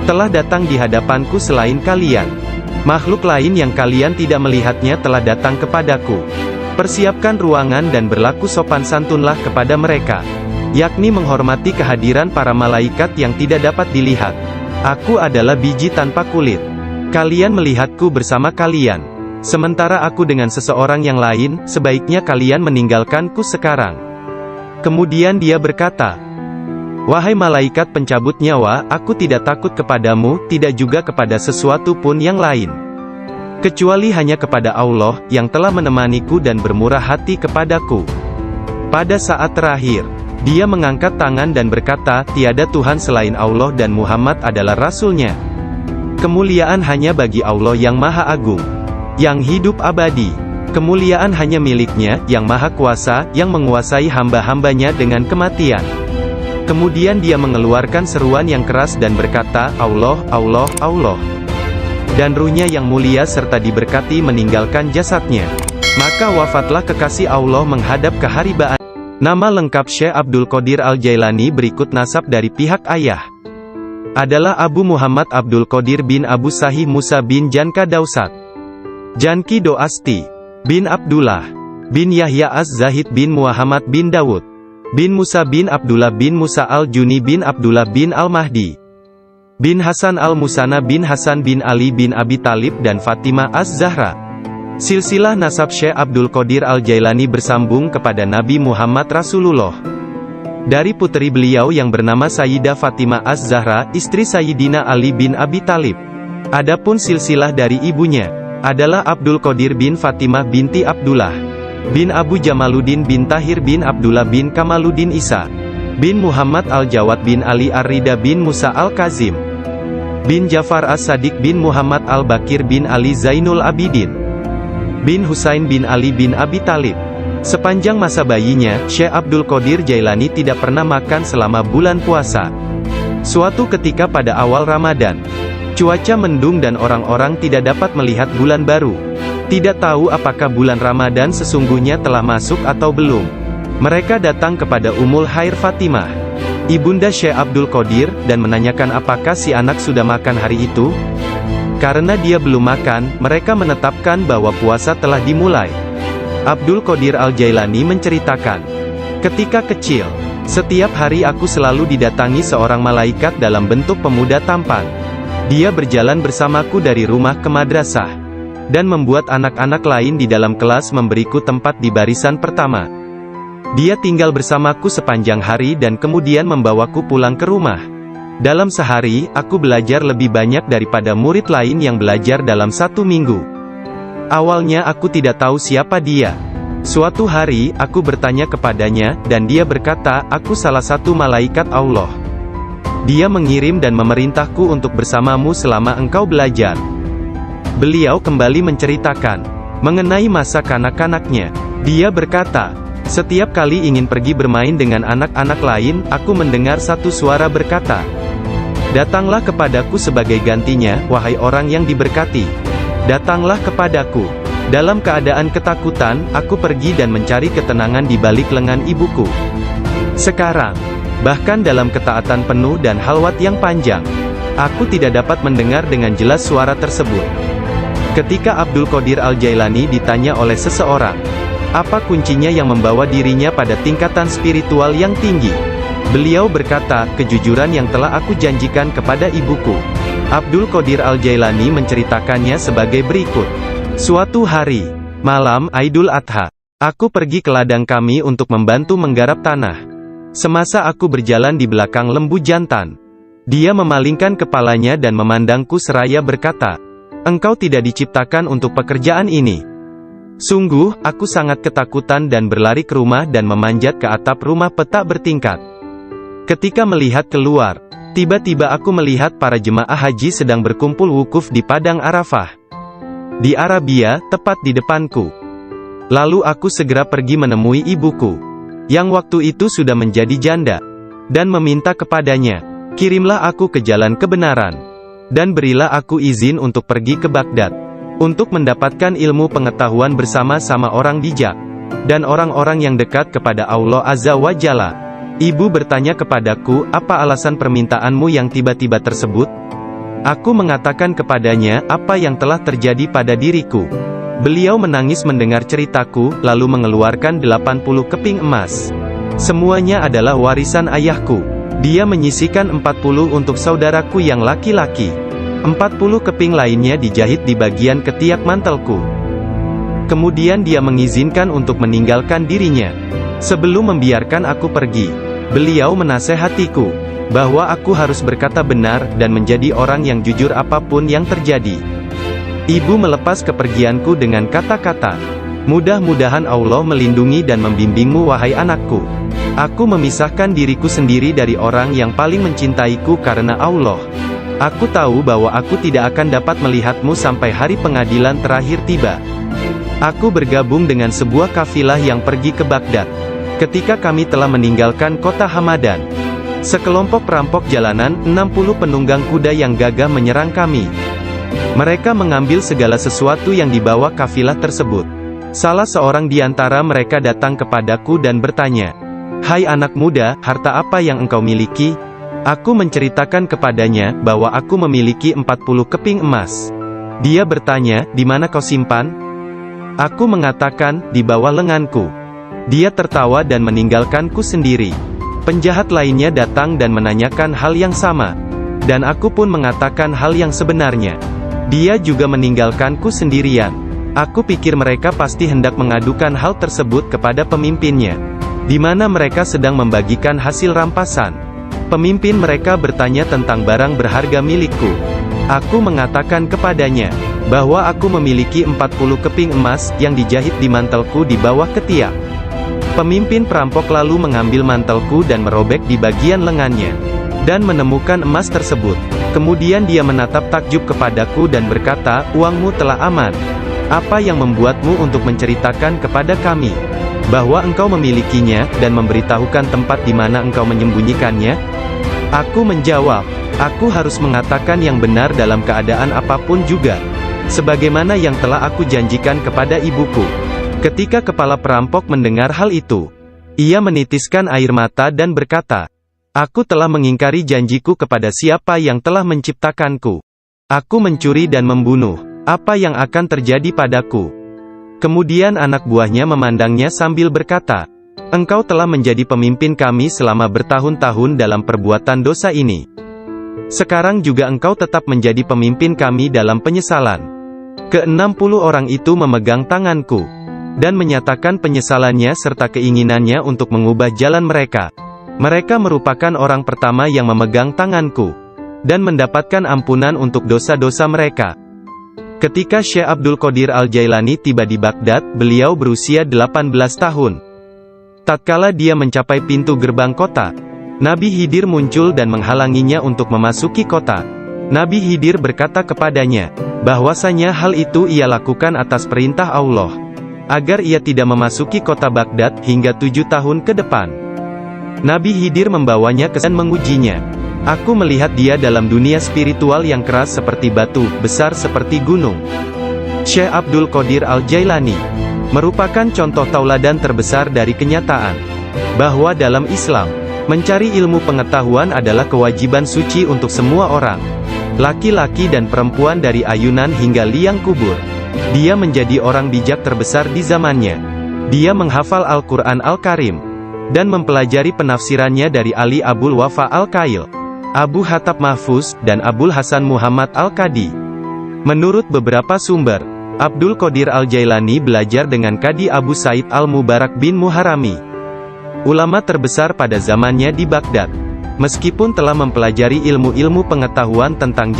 "Telah datang di hadapanku selain kalian makhluk lain yang kalian tidak melihatnya telah datang kepadaku. Persiapkan ruangan dan berlaku sopan santunlah kepada mereka, yakni menghormati kehadiran para malaikat yang tidak dapat dilihat. Aku adalah biji tanpa kulit. Kalian melihatku bersama kalian. Sementara aku dengan seseorang yang lain, sebaiknya kalian meninggalkanku sekarang." Kemudian dia berkata, "Wahai malaikat pencabut nyawa, aku tidak takut kepadamu, tidak juga kepada sesuatu pun yang lain, kecuali hanya kepada Allah, yang telah menemaniku dan bermurah hati kepadaku." Pada saat terakhir, dia mengangkat tangan dan berkata, "Tiada Tuhan selain Allah dan Muhammad adalah Rasul-Nya. Kemuliaan hanya bagi Allah yang Maha Agung, yang hidup abadi. Kemuliaan hanya milik-Nya, yang Maha Kuasa, yang menguasai hamba-hambanya dengan kematian." Kemudian dia mengeluarkan seruan yang keras dan berkata, "Allah, Allah, Allah." Dan ruhnya yang mulia serta diberkati meninggalkan jasadnya. Maka wafatlah kekasih Allah menghadap keharibaan. Nama lengkap Syekh Abdul Qadir Al-Jailani berikut nasab dari pihak ayah adalah Abu Muhammad Abdul Qadir bin Abu Sahih Musa bin Janka Dausat, Janki Doasti, bin Abdullah, bin Yahya Az-Zahid bin Muhammad bin Dawud, bin Musa bin Abdullah bin Musa Al-Juni bin Abdullah bin Al-Mahdi, bin Hasan Al-Musana bin Hasan bin Ali bin Abi Talib dan Fatimah Az-Zahra. Silsilah nasab Syekh Abdul Qadir Al-Jailani bersambung kepada Nabi Muhammad Rasulullah dari puteri beliau yang bernama Sayyidah Fatimah Az-Zahra, istri Sayyidina Ali bin Abi Talib. Adapun silsilah dari ibunya adalah Abdul Qadir bin Fatimah binti Abdullah bin Abu Jamaluddin bin Tahir bin Abdullah bin Kamaluddin Isa bin Muhammad Al-Jawad bin Ali Ar-Rida bin Musa Al-Kazim bin Jafar As-Sadiq bin Muhammad Al-Bakir bin Ali Zainul Abidin bin Husain bin Ali bin Abi Talib. Sepanjang masa bayinya, Syekh Abdul Qadir Jailani tidak pernah makan selama bulan puasa. Suatu ketika pada awal Ramadan, cuaca mendung dan orang-orang tidak dapat melihat bulan baru. Tidak tahu apakah bulan Ramadan sesungguhnya telah masuk atau belum. Mereka datang kepada Ummul Khair Fatimah, ibunda Syekh Abdul Qadir, dan menanyakan apakah si anak sudah makan hari itu. Karena dia belum makan, mereka menetapkan bahwa puasa telah dimulai. Abdul Qadir Al-Jailani menceritakan, "Ketika kecil, setiap hari aku selalu didatangi seorang malaikat dalam bentuk pemuda tampan. Dia berjalan bersamaku dari rumah ke madrasah, dan membuat anak-anak lain di dalam kelas memberiku tempat di barisan pertama. Dia tinggal bersamaku sepanjang hari dan kemudian membawaku pulang ke rumah. Dalam sehari, aku belajar lebih banyak daripada murid lain yang belajar dalam 1 minggu. Awalnya aku tidak tahu siapa dia. Suatu hari, aku bertanya kepadanya, dan dia berkata, 'Aku salah satu malaikat Allah. Dia mengirim dan memerintahku untuk bersamamu selama engkau belajar.' Beliau kembali menceritakan mengenai masa kanak-kanaknya. Dia berkata, 'Setiap kali ingin pergi bermain dengan anak-anak lain, aku mendengar satu suara berkata, "Datanglah kepadaku sebagai gantinya, wahai orang yang diberkati." Datanglah kepadaku. Dalam keadaan ketakutan, aku pergi dan mencari ketenangan di balik lengan ibuku. Sekarang, bahkan dalam ketaatan penuh dan halwat yang panjang, aku tidak dapat mendengar dengan jelas suara tersebut. Ketika Abdul Qadir Al-Jailani ditanya oleh seseorang, apa kuncinya yang membawa dirinya pada tingkatan spiritual yang tinggi? Beliau berkata, kejujuran yang telah aku janjikan kepada ibuku. Abdul Qadir Al-Jailani menceritakannya sebagai berikut. Suatu hari, malam Aidul Adha, aku pergi ke ladang kami untuk membantu menggarap tanah. Semasa aku berjalan di belakang lembu jantan, dia memalingkan kepalanya dan memandangku seraya berkata, "Engkau tidak diciptakan untuk pekerjaan ini." Sungguh, aku sangat ketakutan dan berlari ke rumah dan memanjat ke atap rumah petak bertingkat. Ketika melihat keluar, tiba-tiba aku melihat para jemaah haji sedang berkumpul wukuf di Padang Arafah. Di Arabia, tepat di depanku. Lalu aku segera pergi menemui ibuku, yang waktu itu sudah menjadi janda, dan meminta kepadanya, kirimlah aku ke jalan kebenaran, dan berilah aku izin untuk pergi ke Baghdad, untuk mendapatkan ilmu pengetahuan bersama-sama orang bijak, dan orang-orang yang dekat kepada Allah Azza wa Jalla. Ibu bertanya kepadaku, apa alasan permintaanmu yang tiba-tiba tersebut? Aku mengatakan kepadanya apa yang telah terjadi pada diriku. Beliau menangis mendengar ceritaku, lalu mengeluarkan 80 keping emas. Semuanya adalah warisan ayahku. Dia menyisihkan 40 untuk saudaraku yang laki-laki. 40 keping lainnya dijahit di bagian ketiak mantelku. Kemudian dia mengizinkan untuk meninggalkan dirinya. Sebelum membiarkan aku pergi, beliau menasehatiku bahwa aku harus berkata benar dan menjadi orang yang jujur apapun yang terjadi. Ibu melepas kepergianku dengan kata-kata, mudah-mudahan Allah melindungi dan membimbingmu wahai anakku. Aku memisahkan diriku sendiri dari orang yang paling mencintaiku karena Allah. Aku tahu bahwa aku tidak akan dapat melihatmu sampai hari pengadilan terakhir tiba. Aku bergabung dengan sebuah kafilah yang pergi ke Baghdad. Ketika kami telah meninggalkan kota Hamadan, sekelompok perampok jalanan, 60 penunggang kuda yang gagah menyerang kami. Mereka mengambil segala sesuatu yang dibawa kafilah tersebut. Salah seorang di antara mereka datang kepadaku dan bertanya, "Hai anak muda, harta apa yang engkau miliki?" Aku menceritakan kepadanya bahwa aku memiliki 40 keping emas. Dia bertanya, "Di mana kau simpan?" Aku mengatakan, "Di bawah lenganku." Dia tertawa dan meninggalkanku sendiri. Penjahat lainnya datang dan menanyakan hal yang sama, dan aku pun mengatakan hal yang sebenarnya. Dia juga meninggalkanku sendirian. Aku pikir mereka pasti hendak mengadukan hal tersebut kepada pemimpinnya, di mana mereka sedang membagikan hasil rampasan. Pemimpin mereka bertanya tentang barang berharga milikku. Aku mengatakan kepadanya bahwa aku memiliki 40 keping emas yang dijahit di mantelku di bawah ketiak. Pemimpin perampok lalu mengambil mantelku dan merobek di bagian lengannya, dan menemukan emas tersebut. Kemudian dia menatap takjub kepadaku dan berkata, "Uangmu telah aman. Apa yang membuatmu untuk menceritakan kepada kami bahwa engkau memilikinya, dan memberitahukan tempat di mana engkau menyembunyikannya?" Aku menjawab, "Aku harus mengatakan yang benar dalam keadaan apapun juga, sebagaimana yang telah aku janjikan kepada ibuku." Ketika kepala perampok mendengar hal itu, ia menitiskan air mata dan berkata, "Aku telah mengingkari janjiku kepada siapa yang telah menciptakanku. Aku mencuri dan membunuh. Apa yang akan terjadi padaku?" Kemudian anak buahnya memandangnya sambil berkata, "Engkau telah menjadi pemimpin kami selama bertahun-tahun dalam perbuatan dosa ini. Sekarang juga engkau tetap menjadi pemimpin kami dalam penyesalan." Ke-60 orang itu memegang tanganku dan menyatakan penyesalannya serta keinginannya untuk mengubah jalan mereka. Mereka merupakan orang pertama yang memegang tanganku dan mendapatkan ampunan untuk dosa-dosa mereka. Ketika Syekh Abdul Qadir Al-Jailani tiba di Baghdad, beliau berusia 18 tahun. Tatkala dia mencapai pintu gerbang kota, Nabi Khidir muncul dan menghalanginya untuk memasuki kota. Nabi Khidir berkata kepadanya, bahwasanya hal itu ia lakukan atas perintah Allah, agar ia tidak memasuki kota Baghdad hingga 7 tahun ke depan. Nabi Khidir membawanya ke dan mengujinya. "Aku melihat dia dalam dunia spiritual yang keras seperti batu, besar seperti gunung. Syekh Abdul Qadir Al-Jailani merupakan contoh tauladan terbesar dari kenyataan bahwa dalam Islam, mencari ilmu pengetahuan adalah kewajiban suci untuk semua orang, laki-laki dan perempuan dari ayunan hingga liang kubur. Dia menjadi orang bijak terbesar di zamannya. Dia menghafal Al-Quran Al-Karim dan mempelajari penafsirannya dari Ali Abul Wafa Al-Kail, Abu Hatab Mahfuz, dan Abul Hasan Muhammad Al-Qadi. Menurut beberapa sumber, Abdul Qadir Al-Jailani belajar dengan Qadi Abu Said Al-Mubarak bin Muharrami, ulama terbesar pada zamannya di Baghdad. Meskipun telah mempelajari ilmu-ilmu pengetahuan tentang